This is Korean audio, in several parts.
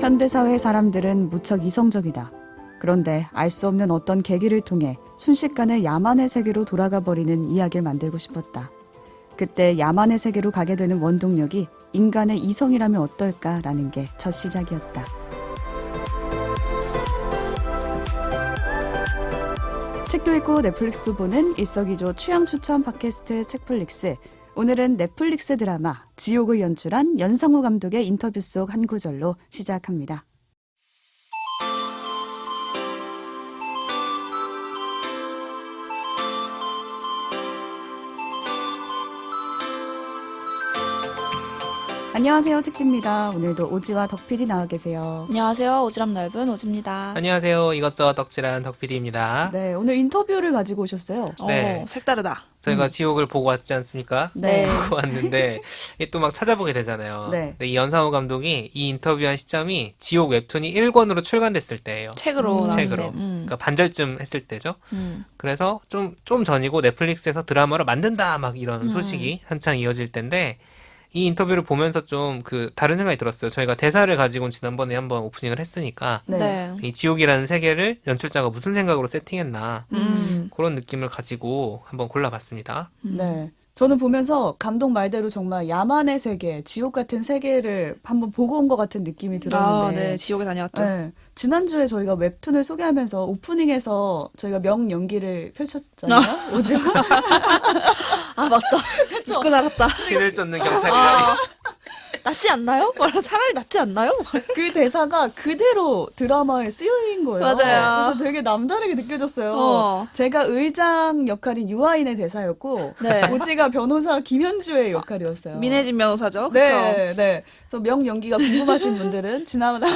현대사회 사람들은 무척 이성적이다. 그런데 알 수 없는 어떤 계기를 통해 순식간에 야만의 세계로 돌아가 버리는 이야기를 만들고 싶었다. 그때 야만의 세계로 가게 되는 원동력이 인간의 이성이라면 어떨까라는 게 첫 시작이었다. 책도 읽고 넷플릭스도 보는 일석이조 취향 추천 팟캐스트 책플릭스. 오늘은 넷플릭스 드라마 지옥을 연출한 연상호 감독의 인터뷰 속 한 구절로 시작합니다. 안녕하세요, 책디입니다. 오늘도 오지와 덕PD 나와 계세요. 안녕하세요. 오지랖 넓은 오지입니다. 안녕하세요. 이것저것 덕질한 덕PD입니다. 네, 오늘 인터뷰를 가지고 오셨어요. 네. 색다르다. 저희가 지옥을 보고 왔지 않습니까? 네. 보고 왔는데 또 막 찾아보게 되잖아요. 네. 근데 이 연상호 감독이 이 인터뷰한 시점이 지옥 웹툰이 1권으로 출간됐을 때예요. 책으로 나왔을 책으로. 때. 그러니까 반절쯤 했을 때죠. 음. 그래서 좀 전이고 넷플릭스에서 드라마로 만든다 막 이런 소식이 한창 이어질 때인데 이 인터뷰를 보면서 좀 다른 생각이 들었어요. 저희가 대사를 가지고 지난번에 한번 오프닝을 했으니까 네. 이 지옥이라는 세계를 연출자가 무슨 생각으로 세팅했나 그런 느낌을 가지고 한번 골라봤습니다. 네. 저는 보면서 감독 말대로 정말 야만의 세계, 지옥 같은 세계를 한번 보고 온 것 같은 느낌이 들었는데. 네. 지옥에 다녀왔죠. 네. 지난주에 저희가 웹툰을 소개하면서 오프닝에서 저희가 명연기를 펼쳤잖아요. 오지마. 아, 맞다. 듣고 살았다. 신을 쫓는 경찰이라니. 낫지 않나요? 차라리 낫지 않나요? 그 대사가 그대로 드라마에 쓰여인 거예요. 맞아요. 그래서 되게 남다르게 느껴졌어요. 어. 제가 의장 역할인 유아인의 대사였고, 네. 오지가 변호사 김현주의 역할이었어요. 민혜진 변호사죠. 네, 네. 그래서 명연기가 궁금하신 분들은 지나가다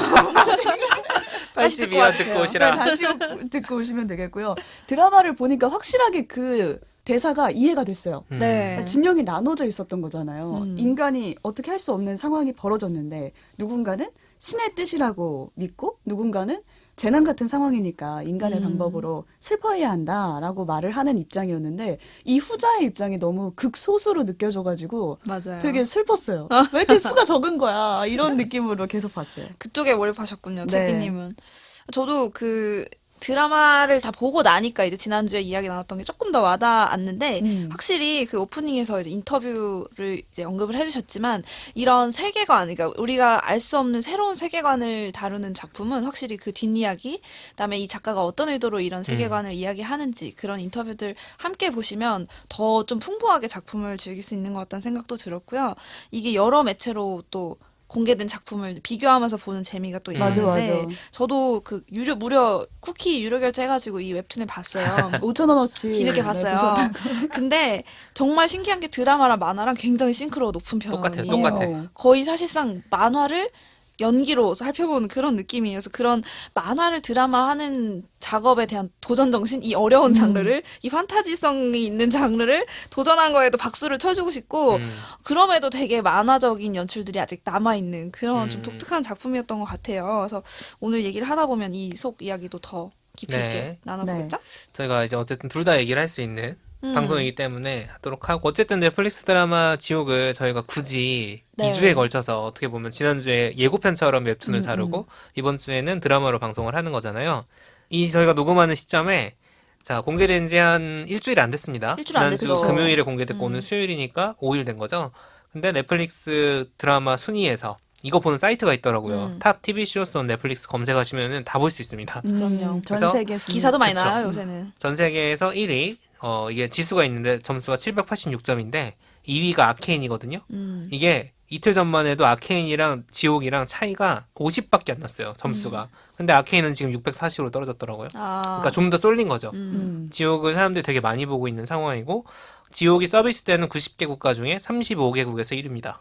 다시 듣고 82화 와주세요. 듣고 오시라. 네, 다시 듣고 오시면 되겠고요. 드라마를 보니까 확실하게 그 대사가 이해가 됐어요. 네. 진영이 나눠져 있었던 거잖아요. 음. 인간이 어떻게 할 수 없는 상황이 벌어졌는데 누군가는 신의 뜻이라고 믿고 누군가는 재난 같은 상황이니까 인간의 방법으로 슬퍼해야 한다라고 말을 하는 입장이었는데 이 후자의 입장이 너무 극소수로 느껴져가지고 맞아요. 되게 슬펐어요. 왜 이렇게 수가 적은 거야? 이런 느낌으로 계속 봤어요. 그쪽에 몰입하셨군요. 네. 책디님은. 저도 드라마를 다 보고 나니까 이제 지난주에 이야기 나눴던 게 조금 더 와닿았는데 확실히 그 오프닝에서 이제 인터뷰를 이제 언급을 해주셨지만 이런 세계관, 그러니까 우리가 알 수 없는 새로운 세계관을 다루는 작품은 확실히 그 뒷이야기, 그다음에 이 작가가 어떤 의도로 이런 세계관을 이야기하는지 그런 인터뷰들 함께 보시면 더 좀 풍부하게 작품을 즐길 수 있는 것 같다는 생각도 들었고요. 이게 여러 매체로 또 공개된 작품을 비교하면서 보는 재미가 또 맞아, 있었는데 맞아. 저도 무려 쿠키 유료 결제해가지고 이 웹툰을 봤어요. 5,000원어치 뒤늦게 봤어요. 근데 정말 신기한 게 드라마랑 만화랑 굉장히 싱크로가 높은 편이에요. 똑같아. 거의 사실상 만화를 연기로 살펴보는 그런 느낌이에요. 그래서 그런 만화를 드라마하는 작업에 대한 도전 정신, 이 어려운 장르를, 이 판타지성이 있는 장르를 도전한 거에도 박수를 쳐주고 싶고, 그럼에도 되게 만화적인 연출들이 아직 남아있는 그런 좀 독특한 작품이었던 것 같아요. 그래서 오늘 얘기를 하다 보면 이 속 이야기도 더 깊이 있게 네. 나눠보겠죠? 저희가 이제 어쨌든 둘 다 얘기를 할 수 있는 방송이기 때문에 하도록 하고 어쨌든 넷플릭스 드라마 지옥을 저희가 굳이 네. 2주에 걸쳐서 어떻게 보면 지난주에 예고편처럼 웹툰을 다루고 이번 주에는 드라마로 방송을 하는 거잖아요. 이 저희가 녹음하는 시점에 자 공개된 지 한 일주일이 안 됐습니다. 일주일 안 지난주 됐죠. 금요일에 공개됐고 오늘 수요일이니까 5일 된 거죠. 근데 넷플릭스 드라마 순위에서 이거 보는 사이트가 있더라고요. 탑 TV 쇼스 온 넷플릭스 검색하시면은 다 볼 수 있습니다. 그럼요. 전 그래서 세계 순위. 기사도 많이 그쵸. 나요, 요새는. 전 세계에서 1위, 이게 지수가 있는데 점수가 786점인데 2위가 아케인이거든요. 이게 이틀 전만 해도 아케인이랑 지옥이랑 차이가 50밖에 안 났어요, 점수가. 근데 아케인은 지금 640으로 떨어졌더라고요. 그러니까 좀 더 쏠린 거죠. 지옥을 사람들이 되게 많이 보고 있는 상황이고 지옥이 서비스되는 90개 국가 중에 35개국에서 1위입니다.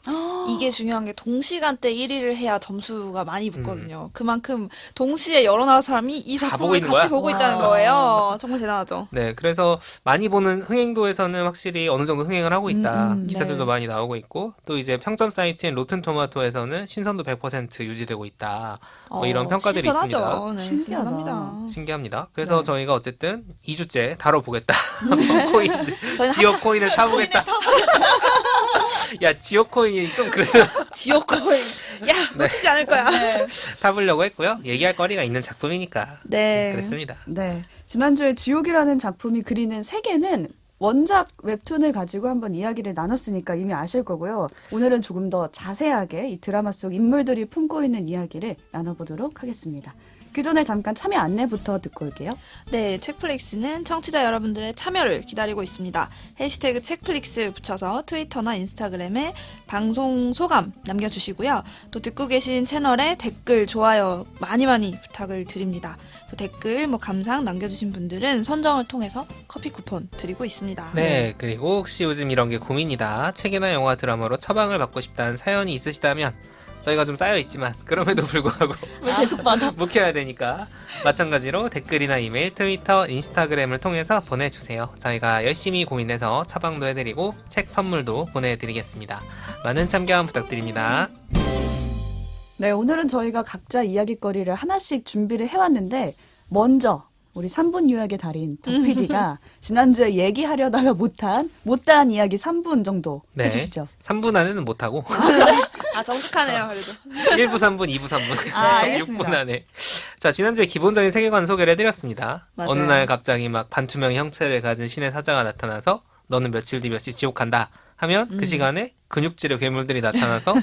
이게 중요한 게 동시간대 1위를 해야 점수가 많이 붙거든요. 그만큼 동시에 여러 나라 사람이 이 다 작품을 보고 있는 같이 거야? 보고 있다는 거예요. 정말 대단하죠. 네, 그래서 많이 보는 흥행도에서는 확실히 어느 정도 흥행을 하고 있다. 기사들도 네. 많이 나오고 있고, 또 이제 평점 사이트인 로튼토마토에서는 신선도 100% 유지되고 있다. 뭐 이런 평가들이 신선하죠. 있습니다. 네, 신기하다. 신선합니다. 신기합니다. 그래서 네. 저희가 어쨌든 2주째 다뤄보겠다. 코인, 저희는 지옥 코인을 타보겠다. 야, 지오코인이 좀 그래도 지오코인. 야, 놓치지 않을 거야. 네. 타보려고 했고요. 얘기할 거리가 있는 작품이니까. 네. 그랬습니다. 네. 지난주에 지옥이라는 작품이 그리는 세계는 원작 웹툰을 가지고 한번 이야기를 나눴으니까 이미 아실 거고요. 오늘은 조금 더 자세하게 이 드라마 속 인물들이 품고 있는 이야기를 나눠보도록 하겠습니다. 그 전에 잠깐 참여 안내부터 듣고 올게요. 네, 책플릭스는 청취자 여러분들의 참여를 기다리고 있습니다. 해시태그 책플릭스 붙여서 트위터나 인스타그램에 방송 소감 남겨주시고요. 또 듣고 계신 채널에 댓글, 좋아요 많이 부탁을 드립니다. 또 댓글, 감상 남겨주신 분들은 선정을 통해서 커피 쿠폰 드리고 있습니다. 네, 그리고 혹시 요즘 이런 게 고민이다. 책이나 영화, 드라마로 처방을 받고 싶다는 사연이 있으시다면 저희가 좀 쌓여있지만 그럼에도 불구하고 왜 계속 받아? 묵혀야 되니까 마찬가지로 댓글이나 이메일, 트위터, 인스타그램을 통해서 보내주세요. 저희가 열심히 고민해서 처방도 해드리고 책 선물도 보내드리겠습니다. 많은 참견 부탁드립니다. 네, 오늘은 저희가 각자 이야기거리를 하나씩 준비를 해왔는데 먼저 우리 3분 요약의 달인 덕 PD가 지난주에 얘기하려다가 못다한 이야기 3분 정도 네. 해주시죠. 3분 안에는 못하고 아, 정직하네요, 그래도. 1부 3분, 2부 3분 알겠습니다. 6분 안에. 자, 지난주에 기본적인 세계관 소개를 해드렸습니다. 맞아요. 어느 날 갑자기 막 반투명 형체를 가진 신의 사자가 나타나서 너는 며칠 뒤 며칠 지옥 간다 하면 그 시간에 근육질의 괴물들이 나타나서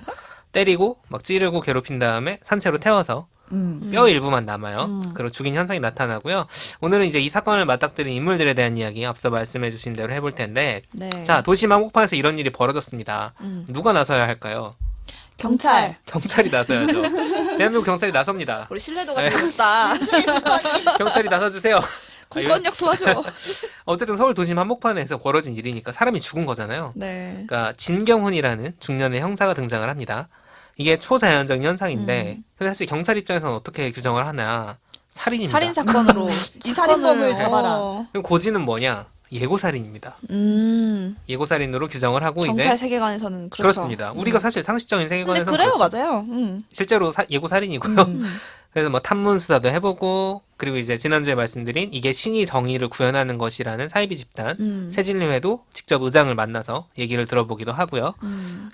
때리고 막 찌르고 괴롭힌 다음에 산채로 태워서 뼈 일부만 남아요. 그리고 죽인 현상이 나타나고요. 오늘은 이제 이 사건을 맞닥뜨린 인물들에 대한 이야기 앞서 말씀해 주신 대로 해볼 텐데 네. 자, 도시 한복판에서 이런 일이 벌어졌습니다. 누가 나서야 할까요? 경찰. 경찰이 나서야죠. 대한민국 경찰이 나섭니다. 우리 신뢰도가 되게 높다. 경찰이 나서주세요. 공권력 도와줘. 어쨌든 서울 도심 한복판에서 벌어진 일이니까 사람이 죽은 거잖아요. 네. 그러니까 진경훈이라는 중년의 형사가 등장을 합니다. 이게 초자연적인 현상인데 근데 사실 경찰 입장에서는 어떻게 규정을 하나? 살인입니다. 살인 사건으로 이 살인범을 사건을- 잡아라. 그럼 고지는 뭐냐? 예고살인입니다. 예고살인으로 규정을 하고 경찰 이제 세계관에서는 그렇죠. 그렇습니다. 우리가 사실 상식적인 근데 세계관에서 그래요, 맞아요. 실제로 예고살인이고요. 그래서 뭐 탐문 수사도 해보고 그리고 이제 지난주에 말씀드린 이게 신이 정의를 구현하는 것이라는 사이비 집단 세진리회도 직접 의장을 만나서 얘기를 들어보기도 하고요.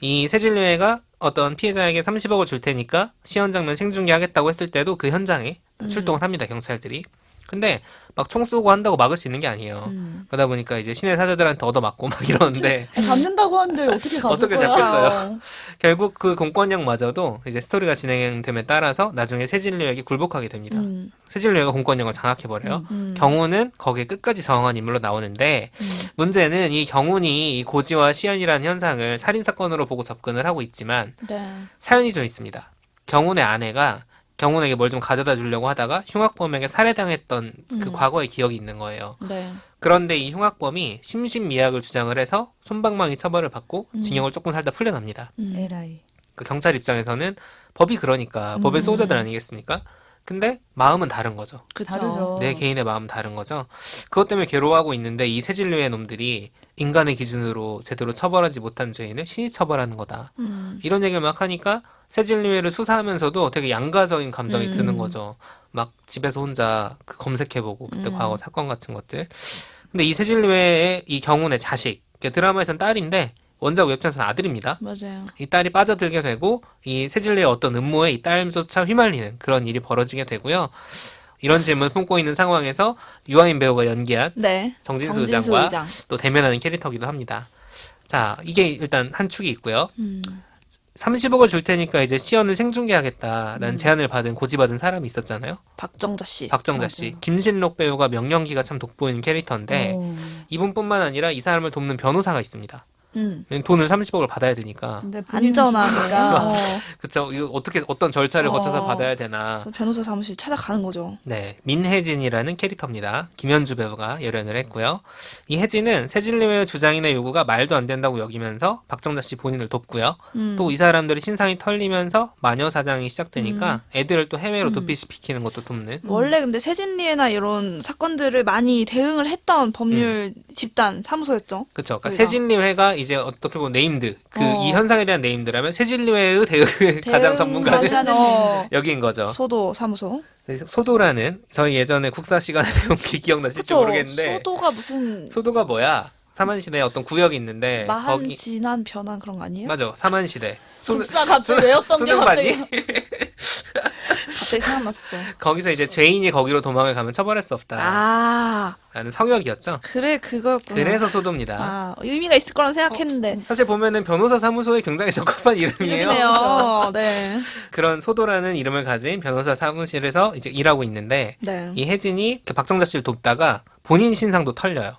이 세진리회가 어떤 피해자에게 30억을 줄 테니까 시연 장면 생중계하겠다고 했을 때도 그 현장에 출동을 합니다. 경찰들이. 근데 막 총 쏘고 한다고 막을 수 있는 게 아니에요. 그러다 보니까 이제 신의 사자들한테 얻어맞고 막 이러는데 잡는다고 하는데 어떻게 가둘 어떻게 거야? 잡겠어요? 결국 그 공권력마저도 이제 스토리가 진행됨에 따라서 나중에 세진리회에게 굴복하게 됩니다. 세진리회가 공권력을 장악해버려요. 경훈은 거기에 끝까지 저항한 인물로 나오는데 문제는 이 경훈이 이 고지와 시연이라는 현상을 살인사건으로 보고 접근을 하고 있지만 네. 사연이 좀 있습니다. 경훈의 아내가 경훈에게 뭘 좀 가져다 주려고 하다가 흉악범에게 살해당했던 그 과거의 기억이 있는 거예요. 네. 그런데 이 흉악범이 심신미약을 주장을 해서 솜방망이 처벌을 받고 징역을 조금 살다 풀려납니다. 에라이. 그 경찰 입장에서는 법이 그러니까 법의 수호자들 아니겠습니까? 근데 마음은 다른 거죠. 그쵸. 다르죠. 내 개인의 마음은 다른 거죠. 그것 때문에 괴로워하고 있는데 이 세진류의 놈들이 인간의 기준으로 제대로 처벌하지 못한 죄인을 신이 처벌하는 거다. 이런 얘기를 막 하니까 세진류회를 수사하면서도 되게 양가적인 감정이 드는 거죠. 막 집에서 혼자 그 검색해보고 그때 과거 사건 같은 것들. 근데 이 세진류회의 이 경훈의 자식, 드라마에서는 딸인데 원작 웹툰에서는 아들입니다. 맞아요. 이 딸이 빠져들게 되고 이 세진리의 어떤 음모에 이 딸조차 휘말리는 그런 일이 벌어지게 되고요. 이런 질문을 품고 있는 상황에서 유아인 배우가 연기한 네. 정진수 정진수 의장과 의장. 또 대면하는 캐릭터기도 합니다. 자, 이게 일단 한 축이 있고요. 30억을 줄 테니까 이제 시연을 생중계하겠다라는 제안을 받은 고지받은 사람이 있었잖아요. 박정자 씨. 박정자 씨. 김신록 배우가 명연기가 참 돋보이는 캐릭터인데 오. 이분뿐만 아니라 이 사람을 돕는 변호사가 있습니다. 음. 돈을 30억을 받아야 되니까. 근데 본인은 안전하게. 죽으니까. 그쵸. 이거 어떤 절차를 거쳐서 어. 받아야 되나. 그래서 변호사 사무실 찾아가는 거죠. 네. 민혜진이라는 캐릭터입니다. 김현주 배우가 열연을 했고요. 이 혜진은 세진리회의 주장이나 요구가 말도 안 된다고 여기면서 박정자 씨 본인을 돕고요. 또 이 사람들이 신상이 털리면서 마녀 사장이 시작되니까 애들을 또 해외로 도피시키는 것도 돕는. 원래 근데 세진리회나 이런 사건들을 많이 대응을 했던 법률 집단 사무소였죠. 그쵸. 그러니까 우리가. 세진리회가 이제 어떻게 보면 네임드, 어. 이 현상에 대한 네임드라면 세진리회의 대응 가장 전문가는 여기인 거죠. 소도 사무소. 소도라는 저희 예전에 국사 시간에 배운 게 기억나실지 그쵸. 모르겠는데 소도가 무슨 소도가 뭐야? 사만시대에 어떤 구역이 있는데 마한 거기 진한 변한 그런 거 아니에요? 맞아 사만시대 국사 갑자기 외웠던 게 수능 갑자기 봤니? 갑자기 생각났어. 거기서 이제 죄인이 거기로 도망을 가면 처벌할 수 없다라는 아, 성역이었죠. 그래 그거였구나. 그래서 소도입니다. 아, 의미가 있을 거란 생각했는데. 사실 보면은 변호사 사무소에 굉장히 적합한 이름이에요. 그렇네요. 네. 그런 소도라는 이름을 가진 변호사 사무실에서 이제 일하고 있는데 네. 이 혜진이 그 박정자 씨를 돕다가 본인 신상도 털려요.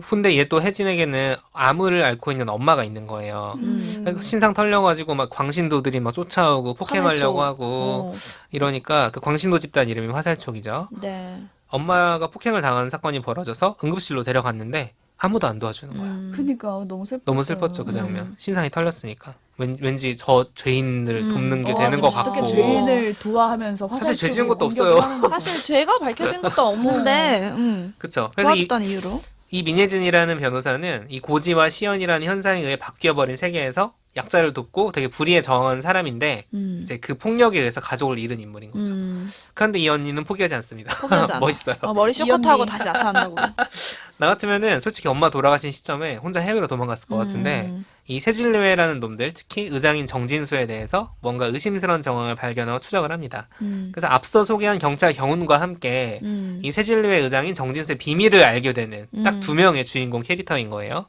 근데 얘 또 혜진에게는 암을 앓고 있는 엄마가 있는 거예요. 그래서 신상 털려가지고 막 광신도들이 막 쫓아오고 폭행하려고 화살촉. 하고 이러니까 그 광신도 집단 이름이 화살촉이죠. 네. 엄마가 폭행을 당한 사건이 벌어져서 응급실로 데려갔는데 아무도 안 도와주는 거야. 그니까 너무 슬펐어요. 너무 슬펐죠 그 장면. 신상이 털렸으니까 왠지 저 죄인을 돕는 게 어, 되는 것 어떻게 같고. 죄인을 도와하면서 사실 죄 화살촉으로 지은 것도 공격을 없어요. 하는 거죠. 사실 죄가 밝혀진 것도 없는데 그쵸. 그래서 도와줬다는 이유로. 이 민혜진이라는 변호사는 이 고지와 시연이라는 현상에 의해 바뀌어버린 세계에서 약자를 돕고 되게 불의에 저항한 사람인데 이제 그 폭력에 의해서 가족을 잃은 인물인 거죠. 그런데 이 언니는 포기하지 않습니다. 포기하지 않아. 멋있어요. 머리 쇼컷하고 언니. 다시 나타난다고. 나 같으면은 솔직히 엄마 돌아가신 시점에 혼자 해외로 도망갔을 것 같은데 이 세질례회라는 놈들, 특히 의장인 정진수에 대해서 뭔가 의심스러운 정황을 발견하고 추적을 합니다. 그래서 앞서 소개한 경찰 경훈과 함께 이 세질례회 의장인 정진수의 비밀을 알게 되는 딱 2명의 주인공 캐릭터인 거예요.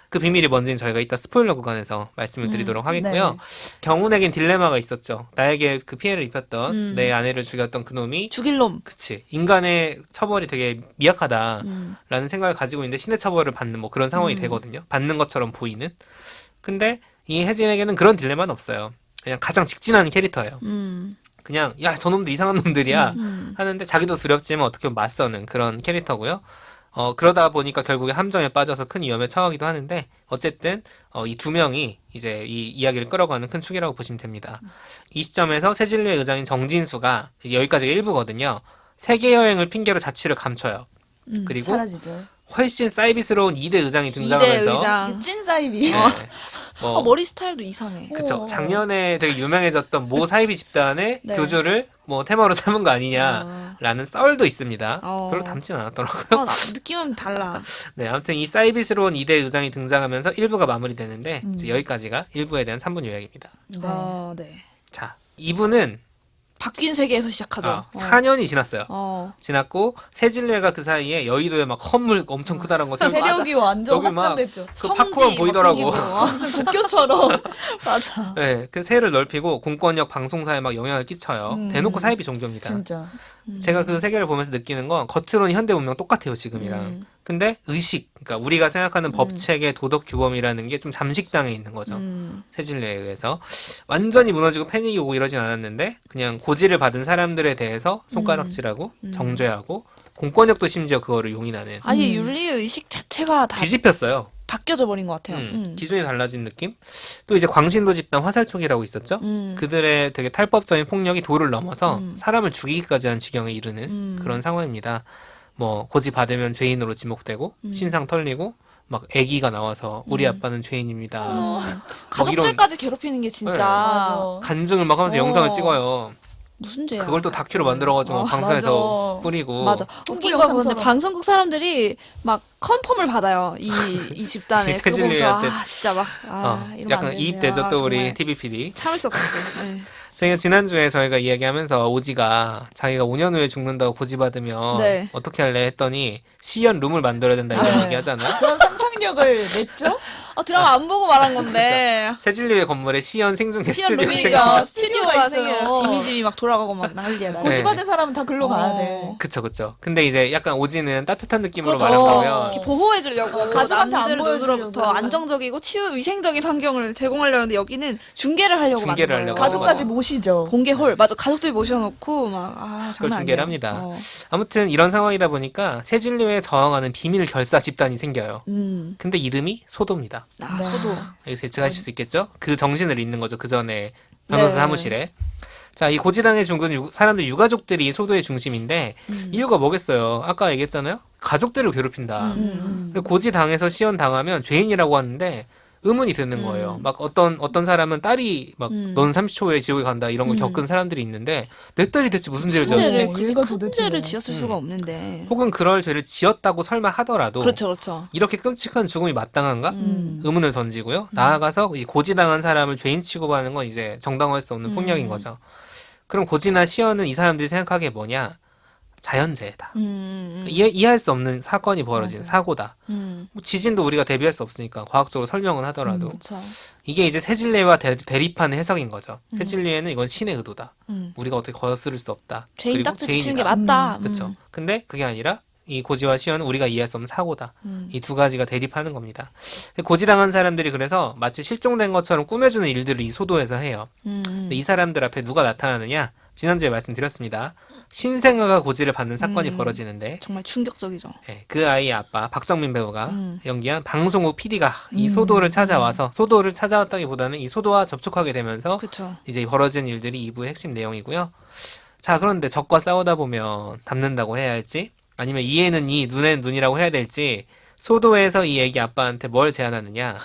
그 비밀이 뭔지는 저희가 이따 스포일러 구간에서 말씀을 드리도록 하겠고요. 네. 경훈에겐 딜레마가 있었죠. 나에게 그 피해를 입혔던 내 아내를 죽였던 그 놈이 죽일 놈. 그치 인간의 처벌이 되게 미약하다라는 생각을 가지고 있는데 신의 처벌을 받는 뭐 그런 상황이 되거든요. 받는 것처럼 보이는. 근데 이 혜진에게는 그런 딜레마는 없어요. 그냥 가장 직진하는 캐릭터예요. 그냥 야 저놈들 이상한 놈들이야 하는데 자기도 두렵지만 어떻게 보면 맞서는 그런 캐릭터고요. 그러다 보니까 결국에 함정에 빠져서 큰 위험에 처하기도 하는데 어쨌든 이 2명이 이제 이 이야기를 끌어가는 큰 축이라고 보시면 됩니다. 이 시점에서 세질례 의장인 정진수가 이제 여기까지가 일부거든요. 세계 여행을 핑계로 자취를 감춰요. 그리고 사라지죠. 훨씬 사이비스러운 2대 의장이 2대 등장하면서 의장. 찐 사이비. 네. 뭐 머리 스타일도 이상해. 그쵸. 어. 작년에 되게 유명해졌던 모 사이비 집단의 네. 교주를 뭐 테마로 삼은 거 아니냐라는 썰도 있습니다. 별로 닮진 않았더라고요. 느낌은 달라. 네, 아무튼 이 사이비스러운 2대 의장이 등장하면서 1부가 마무리되는데 이제 여기까지가 1부에 대한 3분 요약입니다. 네. 네. 자, 2부는 바뀐 세계에서 시작하죠. 4년이 지났어요. 어. 지났고 세질례가 그 사이에 여의도에 막 건물 엄청 크다란 거 세우고 세력이 완전 여기 막 확장됐죠. 그 성지 파쿠만 막 보이더라고. 생기고. 무슨 국교처럼. 맞아. 네, 그 세를 넓히고 공권력 방송사에 막 영향을 끼쳐요. 대놓고 사이비 종교입니다. 진짜. 제가 그 세계를 보면서 느끼는 건 겉으로는 현대 문명 똑같아요 지금이랑. 근데 의식, 그러니까 우리가 생각하는 법체계 도덕 규범이라는 게 좀 잠식당해 있는 거죠. 세질례에 의해서 완전히 무너지고 패닉이 오고 이러진 않았는데 그냥 고지를 받은 사람들에 대해서 손가락질하고 정죄하고 공권력도 심지어 그거를 용인하는 아예 윤리 의식 자체가 다 뒤집혔어요. 바뀌어져 버린 것 같아요. 기준이 달라진 느낌? 또 이제 광신도 집단 화살촉이라고 있었죠? 그들의 되게 탈법적인 폭력이 도를 넘어서 사람을 죽이기까지 한 지경에 이르는 그런 상황입니다. 뭐 고지 받으면 죄인으로 지목되고 신상 털리고 막 아기가 나와서 우리 아빠는 죄인입니다. 가족들까지 괴롭히는 게 진짜 네. 맞아. 간증을 막 하면서 영상을 찍어요. 무슨 죄야? 그걸 또 다큐로 만들어가지고 방송에서 맞아. 뿌리고 맞아. 홍보 웃긴 거 보는데 영상처럼. 방송국 사람들이 막 컨펌을 받아요. 이 집단에. 그거 보면서 세질리한테. 진짜 막 이러면 약간 안 되는데. 이입되죠 또 우리 정말 TV PD. 참을 수 없어요. 네. 제가 지난주에 저희가 이야기하면서 오지가 자기가 5년 후에 죽는다고 고지받으면 네. 어떻게 할래 했더니 시연 룸을 만들어야 된다 이런 네. 얘기 하잖아요. 그런 상상력을 냈죠? 드라마 안 보고 말한 건데. 세질리의 건물에 시연 생중 시연 게스트들이 룸이가 스튜디오가 스튜디오가 있어요. 생겨요. 지미지미 막 돌아가고 막 난리야. 난리. 고지받은 사람은 다 글로 가야 돼. 그쵸. 근데 이제 약간 오지는 따뜻한 느낌으로 그렇죠. 말하자면 이렇게 보호해주려고 가족한테 안 남들 보여주려고. 눈으로부터 안정적이고 위생적인 환경을 제공하려는데 여기는 중계를 하려고 중계를 만든 거예요. 하려고. 가족까지 모시죠. 공개홀 맞아 가족들 모셔놓고 막 그걸 장난 중계를 아니에요. 합니다. 어. 아무튼 이런 상황이다 보니까 세질리에 저항하는 비밀 결사 집단이 생겨요. 근데 이름이 소도입니다. 네. 네. 소도. 여기서 예측하실 수 있겠죠? 그 정신을 잇는 거죠. 그 전에 변호사 네. 사무실에. 자, 이 고지당에 죽은 사람들 유가족들이 소도의 중심인데 이유가 뭐겠어요? 아까 얘기했잖아요. 가족들을 괴롭힌다. 그리고 고지당에서 시연당하면 죄인이라고 하는데 의문이 드는 거예요. 막 어떤 사람은 딸이 막 넌 30초 후에 지옥에 간다 이런 걸 겪은 사람들이 있는데 내 딸이 대체 무슨 죄를 지었지? 죄를 어, 그렇게 얘가 큰 도대체 죄를 왜. 지었을 수가 없는데. 혹은 그럴 죄를 지었다고 설마 하더라도 그렇죠, 그렇죠. 이렇게 끔찍한 죽음이 마땅한가? 음. 의문을 던지고요. 나아가서 이 고지당한 사람을 죄인 취급하는 건 이제 정당화할 수 없는 폭력인 거죠. 그럼 고지나 시연은 이 사람들이 생각하기에 뭐냐? 자연재해다. 이해할 수 없는 사건이 벌어진 맞아요. 사고다. 뭐 지진도 우리가 대비할 수 없으니까 과학적으로 설명은 하더라도 그렇죠. 이게 이제 세진리와 대립하는 해석인 거죠. 세진리에는 이건 신의 의도다. 우리가 어떻게 거스를 수 없다. 죄인 그리고 딱지 붙이는 게 죄인이다. 맞다. 그렇죠. 근데 그게 아니라 이 고지와 시연은 우리가 이해할 수 없는 사고다. 이 두 가지가 대립하는 겁니다. 고지당한 사람들이 그래서 마치 실종된 것처럼 꾸며주는 일들을 이 소도에서 해요. 근데 이 사람들 앞에 누가 나타나느냐? 지난주에 말씀드렸습니다. 신생아가 고지를 받는 사건이 벌어지는데 정말 충격적이죠. 그 아이의 아빠 박정민 배우가 연기한 방송국 PD가 이 소도를 찾아와서 소도를 찾아왔다기보다는 이 소도와 접촉하게 되면서 그렇죠. 이제 벌어진 일들이 2부의 핵심 내용이고요. 자, 그런데 적과 싸우다 보면 닮는다고 해야 할지 아니면 이에는 이, 눈에는 눈이라고 해야 될지 소도에서 이 애기 아빠한테 뭘 제안하느냐.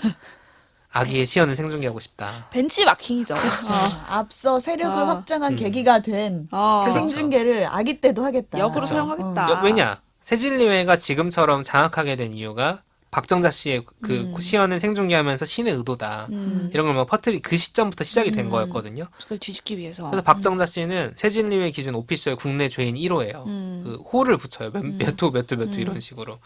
아기의 시연을 생중계하고 싶다. 벤치마킹이죠. 그렇죠. 앞서 세력을 아. 확장한 계기가 된 그 그렇죠. 생중계를 아기 때도 하겠다. 역으로 그렇죠. 사용하겠다. 왜냐? 세진리회가 지금처럼 장악하게 된 이유가 박정자 씨의 그 시연을 생중계하면서 신의 의도다. 이런 걸 막 퍼뜨리 그 시점부터 시작이 된 거였거든요. 그걸 뒤집기 위해서. 그래서 박정자 씨는 세진리회 기준 오피셜 국내 죄인 1호예요. 그 호를 붙여요. 몇 호 이런 식으로.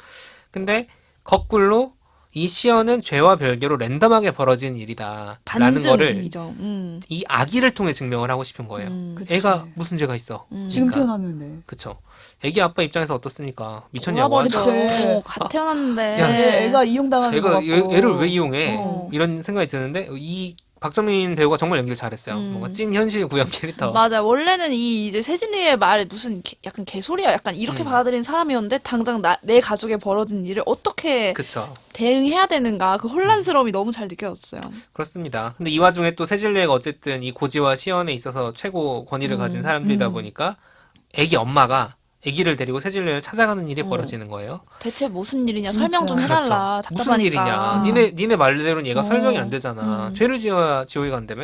근데 거꾸로 이 시연은 죄와 별개로 랜덤하게 벌어진 일이다. 라는 거를 반증이죠. 이 아기를 통해 증명을 하고 싶은 거예요. 그치. 애가 무슨 죄가 있어? 지금 그러니까. 태어났는데. 그쵸. 애기 아빠 입장에서 어떻습니까? 미쳤냐고 몰아버리죠. 하죠. 그치. 갓 태어났는데. 야, 네, 애가 이용당하는 거 같고. 얘를 왜 이용해? 어. 이런 생각이 드는데 이 박정민 배우가 정말 연기를 잘했어요. 뭔가 찐 현실 구현 캐릭터. 맞아. 원래는 이 이제 세진리의 말에 무슨 약간 개소리야. 약간 이렇게 받아들인 사람이었는데 당장 내 가족에 벌어진 일을 어떻게 그쵸. 대응해야 되는가 그 혼란스러움이 너무 잘 느껴졌어요. 그렇습니다. 근데 이 와중에 또 세진리회가 어쨌든 이 고지와 시연에 있어서 최고 권위를 가진 사람들이다 보니까 애기 엄마가 애기를 데리고 세진리회를 찾아가는 일이 벌어지는 거예요. 대체 무슨 일이냐 진짜. 설명 좀 해달라. 무슨 답답하니까. 일이냐. 니네 말대로는 얘가 설명이 안 되잖아. 음. 죄를 지어야 지옥에 간다며.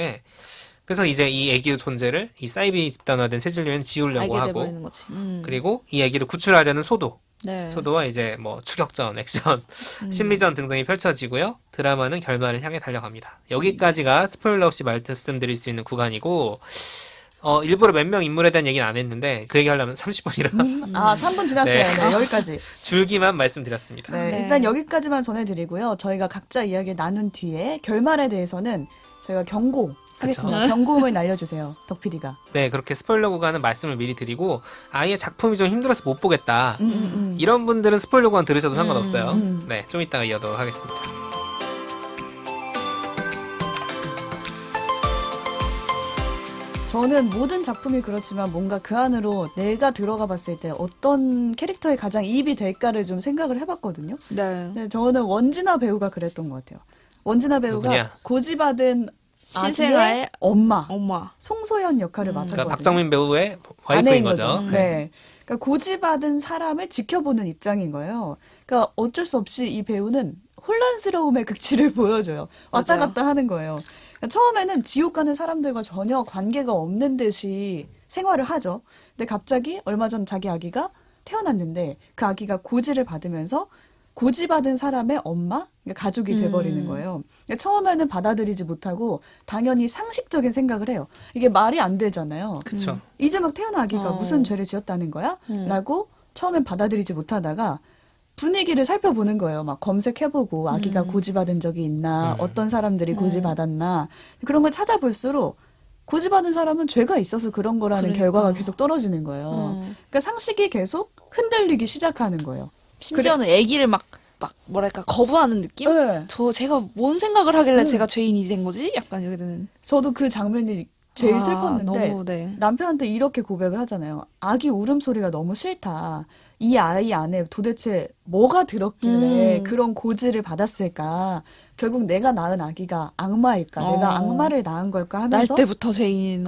그래서 이제 이 애기의 존재를 이 사이비 집단화된 세진리회는 지우려고 알게 하고 돼버리는 거지. 그리고 이 애기를 구출하려는 네. 소도와 이제 뭐 추격전, 액션, 심리전 등등이 펼쳐지고요. 드라마는 결말을 향해 달려갑니다. 여기까지가 스포일러 없이 말씀드릴 수 있는 구간이고 일부러 몇 명 인물에 대한 얘기는 안 했는데 그 얘기하려면 30분이라 아, 3분 지났어요. 네. 네, 여기까지. 줄기만 말씀드렸습니다. 네, 네. 일단 여기까지만 전해드리고요. 저희가 각자 이야기 나눈 뒤에 결말에 대해서는 저희가 경고하겠습니다. 경고음을 날려주세요. 덕PD가. 네, 그렇게 스포일러 구간은 말씀을 미리 드리고 아예 작품이 좀 힘들어서 못 보겠다. 이런 분들은 스포일러 구간 들으셔도 상관없어요. 네, 좀 이따가 이어도록 하겠습니다. 저는 모든 작품이 그렇지만 뭔가 그 안으로 내가 들어가 봤을 때 어떤 캐릭터에 가장 이입이 될까를 좀 생각을 해봤거든요. 네. 네, 저는 원진아 배우가 그랬던 것 같아요. 원진아 배우가 누구냐? 고지받은 신생아의 아기의 엄마 엄마. 송소연 역할을 맡았거든요. 그러니까 박정민 배우의 와이프인 아내인 거죠. 네. 그러니까 고지받은 사람을 지켜보는 입장인 거예요. 그러니까 어쩔 수 없이 이 배우는 혼란스러움의 극치를 보여줘요. 왔다 맞아요. 갔다 하는 거예요. 그러니까 처음에는 지옥 가는 사람들과 전혀 관계가 없는 듯이 생활을 하죠. 근데 갑자기 얼마 전 자기 아기가 태어났는데 그 아기가 고지를 받으면서 고지받은 사람의 엄마, 그러니까 가족이 돼버리는 거예요. 그러니까 처음에는 받아들이지 못하고 당연히 상식적인 생각을 해요. 이게 말이 안 되잖아요. 그쵸. 이제 막 태어난 아기가 무슨 죄를 지었다는 거야? 라고 처음엔 받아들이지 못하다가 분위기를 살펴보는 거예요. 막 검색해보고 아기가 고지받은 적이 있나, 어떤 사람들이 고지받았나 그런 걸 찾아볼수록 고지받은 사람은 죄가 있어서 그런 거라는 그러니까. 결과가 계속 떨어지는 거예요. 그러니까 상식이 계속 흔들리기 시작하는 거예요. 심지어는 아기를 막 뭐랄까 거부하는 느낌? 네. 제가 뭔 생각을 하길래 제가 죄인이 된 거지? 약간 이렇게 되는. 저도 그 장면이 제일 슬펐는데 너무, 네. 남편한테 이렇게 고백을 하잖아요. 아기 울음소리가 너무 싫다. 이 아이 안에 도대체 뭐가 들었길래 그런 고지를 받았을까? 결국 내가 낳은 아기가 악마일까? 내가 악마를 낳은 걸까? 날 하면서 때부터 죄인.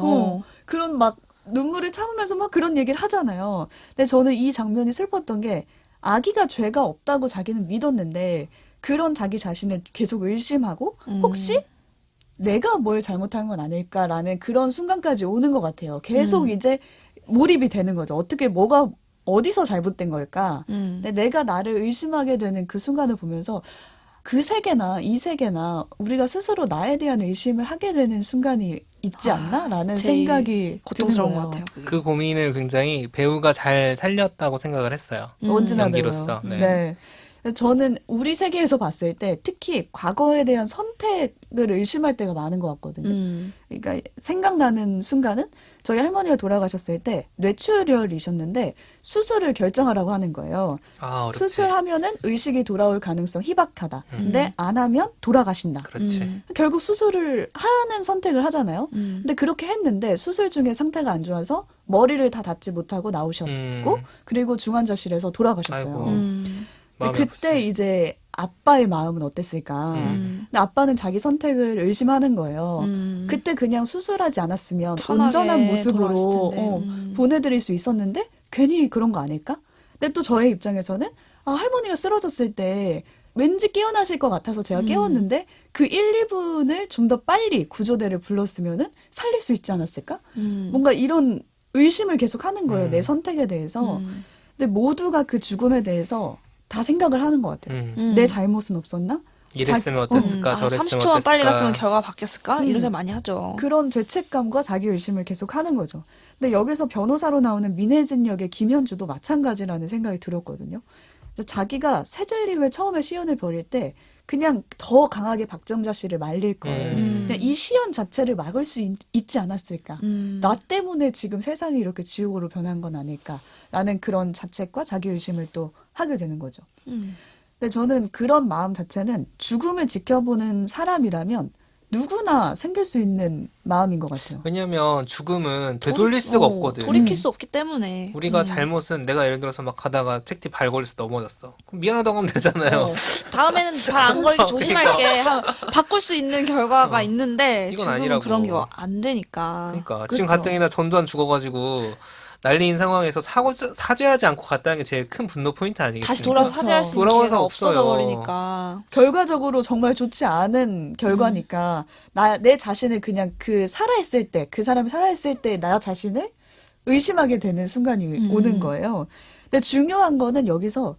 그런 막 눈물을 참으면서 막 그런 얘기를 하잖아요. 근데 저는 이 장면이 슬펐던 게 아기가 죄가 없다고 자기는 믿었는데 그런 자기 자신을 계속 의심하고 혹시 내가 뭘 잘못한 건 아닐까라는 그런 순간까지 오는 것 같아요. 계속 이제 몰입이 되는 거죠. 어떻게 뭐가 어디서 잘못된 걸까? 근데 내가 나를 의심하게 되는 그 순간을 보면서 그 세계나 이 세계나 우리가 스스로 나에 대한 의심을 하게 되는 순간이 있지 않나? 라는 제일 생각이 고통스러운 드는 것 거예요. 같아요. 그게. 그 고민을 굉장히 배우가 잘 살렸다고 생각을 했어요. 언제나 연기로서. 배워요. 네. 저는 우리 세계에서 봤을 때 특히 과거에 대한 선택을 의심할 때가 많은 것 같거든요. 그러니까 생각나는 순간은 저희 할머니가 돌아가셨을 때 뇌출혈이셨는데 수술을 결정하라고 하는 거예요. 아, 어렵지. 수술하면은 의식이 돌아올 가능성 희박하다. 근데 안 하면 돌아가신다. 그렇지. 결국 수술을 하는 선택을 하잖아요. 근데 그렇게 했는데 수술 중에 상태가 안 좋아서 머리를 다 닿지 못하고 나오셨고 그리고 중환자실에서 돌아가셨어요. 아이고. 근데 마음이 그때 아프지. 이제 아빠의 마음은 어땠을까? 근데 아빠는 자기 선택을 의심하는 거예요. 그때 그냥 수술하지 않았으면 편하게 온전한 모습으로 돌아왔을 텐데. 보내드릴 수 있었는데 괜히 그런 거 아닐까? 근데 또 저의 입장에서는 할머니가 쓰러졌을 때 왠지 깨어나실 것 같아서 제가 깨웠는데 그 1, 2분을 좀 더 빨리 구조대를 불렀으면은 살릴 수 있지 않았을까? 뭔가 이런 의심을 계속 하는 거예요. 내 선택에 대해서. 근데 모두가 그 죽음에 대해서 다 생각을 하는 것 같아요. 내 잘못은 없었나? 이랬으면 어땠을까? 저랬으면 30초만 어땠을까? 빨리 갔으면 결과가 바뀌었을까? 이런 생각 많이 하죠. 그런 죄책감과 자기 의심을 계속 하는 거죠. 근데 여기서 변호사로 나오는 민혜진 역의 김현주도 마찬가지라는 생각이 들었거든요. 그래서 자기가 새진리회 처음에 시연을 벌일 때 그냥 더 강하게 박정자 씨를 말릴 걸. 그냥 이 시연 자체를 막을 수 있지 않았을까. 나 때문에 지금 세상이 이렇게 지옥으로 변한 건 아닐까라는 그런 자책과 자기 의심을 또 하게 되는 거죠. 근데 저는 그런 마음 자체는 죽음을 지켜보는 사람이라면 누구나 생길 수 있는 마음인 것 같아요. 왜냐면 죽음은 되돌릴 수가 없거든. 돌이킬 수 없기 때문에. 우리가 잘못은 내가 예를 들어서 막 가다가 책뒤 발 걸려서 넘어졌어. 그럼 미안하다고 하면 되잖아요. 다음에는 발 안 걸리게 조심할게. 바꿀 수 있는 결과가 있는데 이건 죽음은 아니라고. 그런 게 안 되니까. 그러니까 그쵸. 지금 가뜩이나 전두환 죽어가지고 난리인 상황에서 사죄하지 않고 갔다는 게 제일 큰 분노 포인트 아니겠습니까? 다시 돌아서 그렇죠. 사죄할 수 있는 돌아와서 기회가 없어요. 없어져 버리니까. 결과적으로 정말 좋지 않은 결과니까 내 자신을 그냥 그 살아있을 때, 그 사람이 살아있을 때 나 자신을 의심하게 되는 순간이 오는 거예요. 근데 중요한 거는 여기서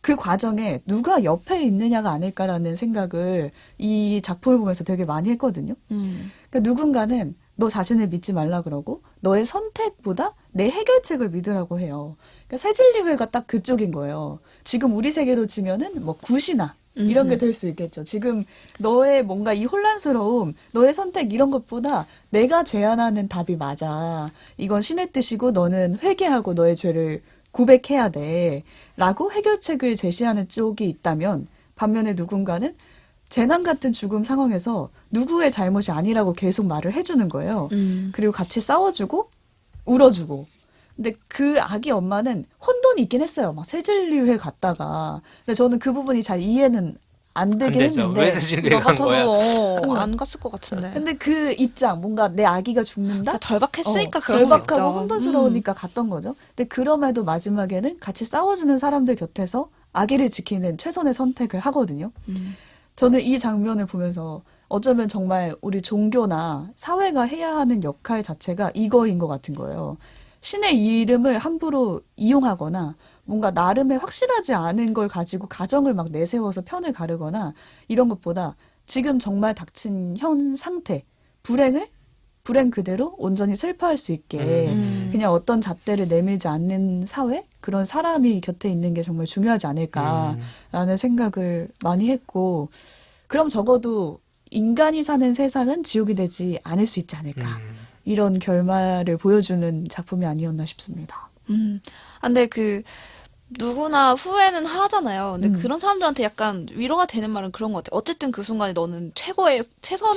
그 과정에 누가 옆에 있느냐가 아닐까라는 생각을 이 작품을 보면서 되게 많이 했거든요. 그러니까 누군가는 너 자신을 믿지 말라 그러고 너의 선택보다 내 해결책을 믿으라고 해요. 그러니까 새진리회가 딱 그쪽인 거예요. 지금 우리 세계로 치면은 뭐 굿이나 이런 게 될 수 있겠죠. 지금 너의 뭔가 이 혼란스러움, 너의 선택 이런 것보다 내가 제안하는 답이 맞아. 이건 신의 뜻이고 너는 회개하고 너의 죄를 고백해야 돼. 라고 해결책을 제시하는 쪽이 있다면 반면에 누군가는 재난 같은 죽음 상황에서 누구의 잘못이 아니라고 계속 말을 해주는 거예요. 그리고 같이 싸워주고 울어주고. 근데 그 아기 엄마는 혼돈이 있긴 했어요. 막 새진리회 갔다가. 근데 저는 그 부분이 잘 이해는 안 안 되긴 되죠. 왜 했는데. 세진리에 나 간 거야? 같아도 안 갔을 것 같은데. 근데 그 입장, 뭔가 내 아기가 죽는다? 그러니까 절박했으니까 그런 절박하고 거죠. 혼돈스러우니까 갔던 거죠. 근데 그럼에도 마지막에는 같이 싸워주는 사람들 곁에서 아기를 지키는 최선의 선택을 하거든요. 저는 이 장면을 보면서 어쩌면 정말 우리 종교나 사회가 해야 하는 역할 자체가 이거인 것 같은 거예요. 신의 이름을 함부로 이용하거나 뭔가 나름의 확실하지 않은 걸 가지고 가정을 막 내세워서 편을 가르거나 이런 것보다 지금 정말 닥친 현 상태, 불행 그대로 온전히 슬퍼할 수 있게 그냥 어떤 잣대를 내밀지 않는 사회? 그런 사람이 곁에 있는 게 정말 중요하지 않을까라는 생각을 많이 했고 그럼 적어도 인간이 사는 세상은 지옥이 되지 않을 수 있지 않을까 이런 결말을 보여주는 작품이 아니었나 싶습니다. 근데 누구나 후회는 하잖아요. 근데 그런 사람들한테 약간 위로가 되는 말은 그런 것 같아요. 어쨌든 그 순간에 너는 최선의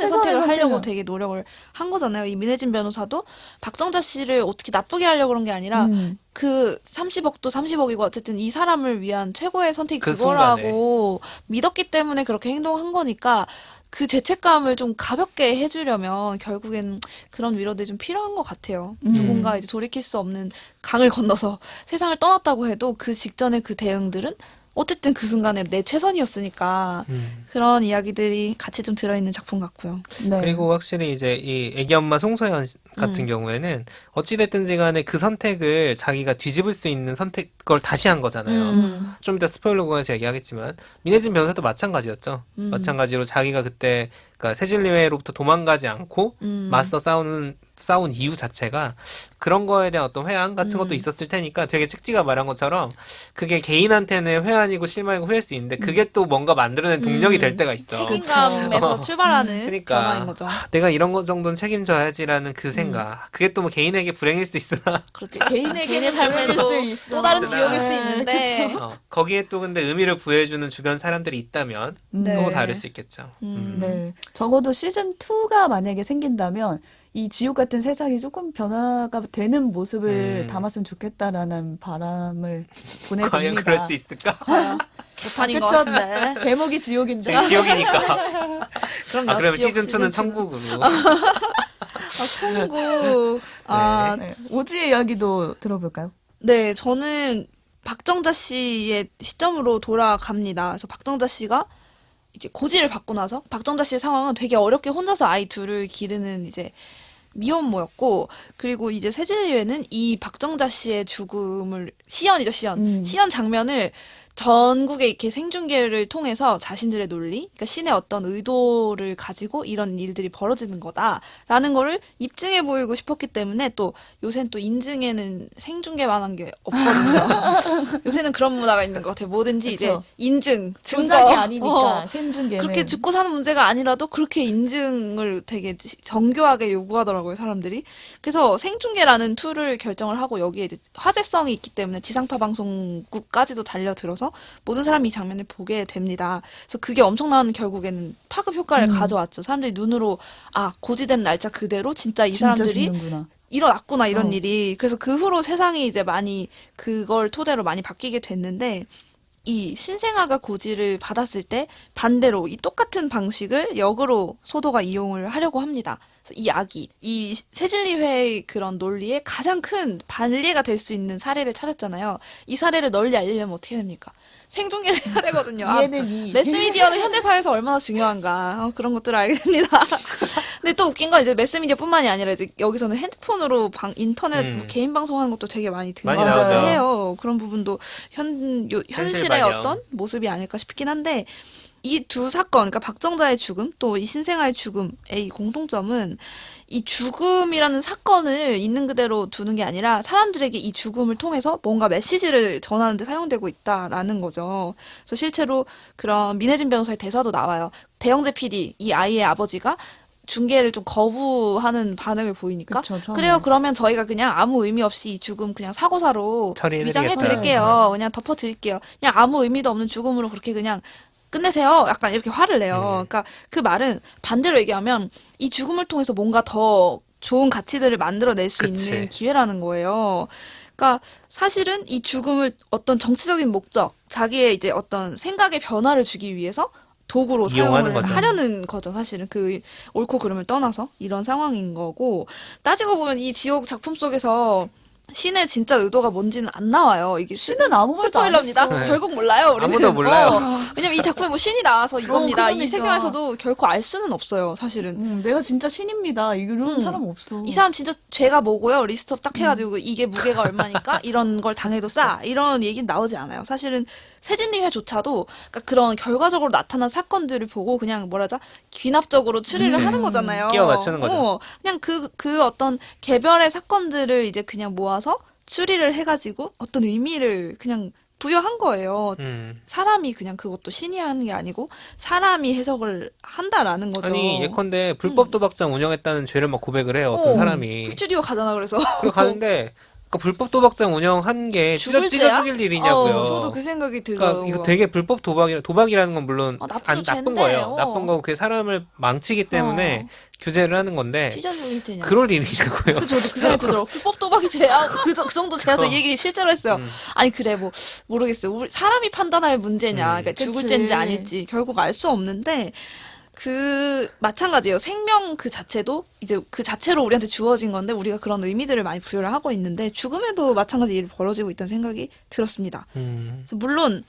선택을 하려고 되게 노력을 한 거잖아요. 이 민혜진 변호사도 박정자 씨를 어떻게 나쁘게 하려고 그런 게 아니라 그 30억도 30억이고 어쨌든 이 사람을 위한 최고의 선택이 그 그거라고 믿었기 때문에 그렇게 행동한 거니까 그 죄책감을 좀 가볍게 해주려면 결국엔 그런 위로들이 좀 필요한 것 같아요. 누군가 이제 돌이킬 수 없는 강을 건너서 세상을 떠났다고 해도 그 직전에 그 대응들은 어쨌든 그 순간에 내 최선이었으니까 그런 이야기들이 같이 좀 들어있는 작품 같고요. 네. 그리고 확실히 이제 이 애기 엄마 송소연 같은 경우에는 어찌됐든지 간에 그 선택을 자기가 뒤집을 수 있는 선택을 다시 한 거잖아요. 좀 이따 스포일러 구간에서 얘기하겠지만 민혜진 변호사도 마찬가지였죠. 마찬가지로 자기가 그때 그러니까 세진리회로부터 도망가지 않고 맞서 싸운 이유 자체가 그런 거에 대한 어떤 회한 같은 것도 있었을 테니까 되게 책지가 말한 것처럼 그게 개인한테는 회한이고 실망이고 후회일 수 있는데 그게 또 뭔가 만들어낸 동력이 될 때가 있어. 책임감에서 출발하는 그러니까 변화인 거죠. 내가 이런 거 정도는 책임져야지라는 그 생각. 그게 또 뭐 개인에게 불행일 수 있으나 그렇죠. 개인의 삶에는 또 다른 지옥일 수 있는데 거기에 또 근데 의미를 부여해주는 주변 사람들이 있다면 네. 또 다를 수 있겠죠. 네. 적어도 시즌 2가 만약에 생긴다면 이 지옥 같은 세상이 조금 변화가 되는 모습을 담았으면 좋겠다라는 바람을 보내봅니다. 과연 그럴 수 있을까? 개판인 것 그쵸? 같은데. 제목이 지옥인데. 저희 지옥이니까. 그럼요. 그러면 지옥 시즌 2는 시즌 천국으로. 천국. 네. 오지의 이야기도 들어볼까요? 네, 저는 박정자 씨의 시점으로 돌아갑니다. 그래서 박정자 씨가 이제 고지를 받고 나서 박정자 씨의 상황은 되게 어렵게 혼자서 아이 둘을 기르는 이제 미혼모였고, 그리고 이제 새진리회는 이 박정자 씨의 죽음을 시연이죠, 시연. 시연 장면을 전국에 이렇게 생중계를 통해서 자신들의 논리, 그러니까 신의 어떤 의도를 가지고 이런 일들이 벌어지는 거다라는 거를 입증해 보이고 싶었기 때문에 또 요새는 또 인증에는 생중계만한 게 없거든요. 요새는 그런 문화가 있는 것 같아요. 뭐든지 이제 그쵸. 인증, 증거. 조작이 아니니까 생중계는. 그렇게 죽고 사는 문제가 아니라도 그렇게 인증을 되게 정교하게 요구하더라고요, 사람들이. 그래서 생중계라는 툴을 결정을 하고 여기에 이제 화제성이 있기 때문에 지상파 방송국까지도 달려들어서 모든 사람이 이 장면을 보게 됩니다. 그래서 그게 엄청난 결국에는 파급 효과를 가져왔죠. 사람들이 눈으로 고지된 날짜 그대로 진짜 이 진짜 사람들이 죽는구나. 일어났구나 이런 일이. 그래서 그 후로 세상이 이제 많이 그걸 토대로 많이 바뀌게 됐는데 이 신생아가 고지를 받았을 때 반대로 이 똑같은 방식을 역으로 소도가 이용을 하려고 합니다. 그래서 이 아기, 이 새진리회의 그런 논리에 가장 큰 반례가 될 수 있는 사례를 찾았잖아요. 이 사례를 널리 알리려면 어떻게 됩니까? 생중계를 해야 되거든요. 매스미디어는 현대사회에서 얼마나 중요한가. 그런 것들을 알게 됩니다. 근데 또 웃긴 건 이제 매스미디어뿐만이 아니라 이제 여기서는 핸드폰으로 인터넷 뭐 개인 방송하는 것도 되게 많이 등장을 해요. 그런 부분도 현실의 어떤 모습이 아닐까 싶긴 한데 이 두 사건, 그러니까 박정자의 죽음 또 이 신생아의 죽음의 이 공통점은 이 죽음이라는 사건을 있는 그대로 두는 게 아니라 사람들에게 이 죽음을 통해서 뭔가 메시지를 전하는 데 사용되고 있다라는 거죠. 그래서 실제로 그런 민혜진 변호사의 대사도 나와요. 배영재 PD, 이 아이의 아버지가 중계를 좀 거부하는 반응을 보이니까 그쵸, 그래요. 그러면 저희가 그냥 아무 의미 없이 이 죽음 그냥 사고사로 위장해 드릴게요. 그냥 덮어 드릴게요. 그냥 아무 의미도 없는 죽음으로 그렇게 그냥 끝내세요. 약간 이렇게 화를 내요. 그러니까 그 말은 반대로 얘기하면 이 죽음을 통해서 뭔가 더 좋은 가치들을 만들어낼 수 있는 기회라는 거예요. 그러니까 사실은 이 죽음을 어떤 정치적인 목적, 자기의 이제 어떤 생각의 변화를 주기 위해서 도구로 사용을 하려는 거죠. 사실은 그 옳고 그름을 떠나서 이런 상황인 거고, 따지고 보면 이 지옥 작품 속에서 신의 진짜 의도가 뭔지는 안 나와요. 이게 신은 아무 말도 안 스포일러입니다. 했어. 결국 몰라요. 우리는. 아무도 몰라요. 왜냐면 이 작품에 뭐 신이 나와서 이겁니다. 그러니까. 이 세계관에서도 결코 알 수는 없어요. 사실은. 내가 진짜 신입니다. 이런 사람 없어. 이 사람 진짜 죄가 뭐고요. 리스트업 딱 해가지고 이게 무게가 얼마니까 이런 걸 당해도 싸. 이런 얘기는 나오지 않아요. 사실은 새진리회조차도 그러니까 그런 결과적으로 나타난 사건들을 보고 그냥 뭐라자 귀납적으로 추리를 하는 거잖아요. 끼워 맞추는 거죠. 그냥 그 어떤 개별의 사건들을 이제 그냥 모아서 추리를 해가지고 어떤 의미를 그냥 부여한 거예요. 사람이 그냥 그것도 신이 하는 게 아니고 사람이 해석을 한다라는 거죠. 아니 예컨대 불법 도박장 운영했다는 죄를 막 고백을 해요. 어떤 사람이. 스튜디오 가잖아 그래서. 그리고 가는데 그러니까 불법 도박장 운영한 게 찢어 죽일 일이냐고요. 저도 그 생각이 들어요. 그러니까 이거 되게 불법 도박이라는 건 물론 나쁜 죄인데. 거예요. 나쁜 거고 그게 사람을 망치기 때문에 규제를 하는 건데 찢어 죽일 테냐. 그럴 일이냐고요. 저도 그 생각이 들더라고요. 불법 도박이 죄야. 그 정도 죄야. 저 이 얘기 실제로 했어요. 아니 그래 뭐 모르겠어요. 우리 사람이 판단할 문제냐. 그러니까 죽을 죄인지 아닐지 결국 알 수 없는데 그 마찬가지예요. 생명 그 자체도 이제 그 자체로 우리한테 주어진 건데 우리가 그런 의미들을 많이 부여를 하고 있는데 죽음에도 마찬가지 일이 벌어지고 있다는 생각이 들었습니다. 그래서 물론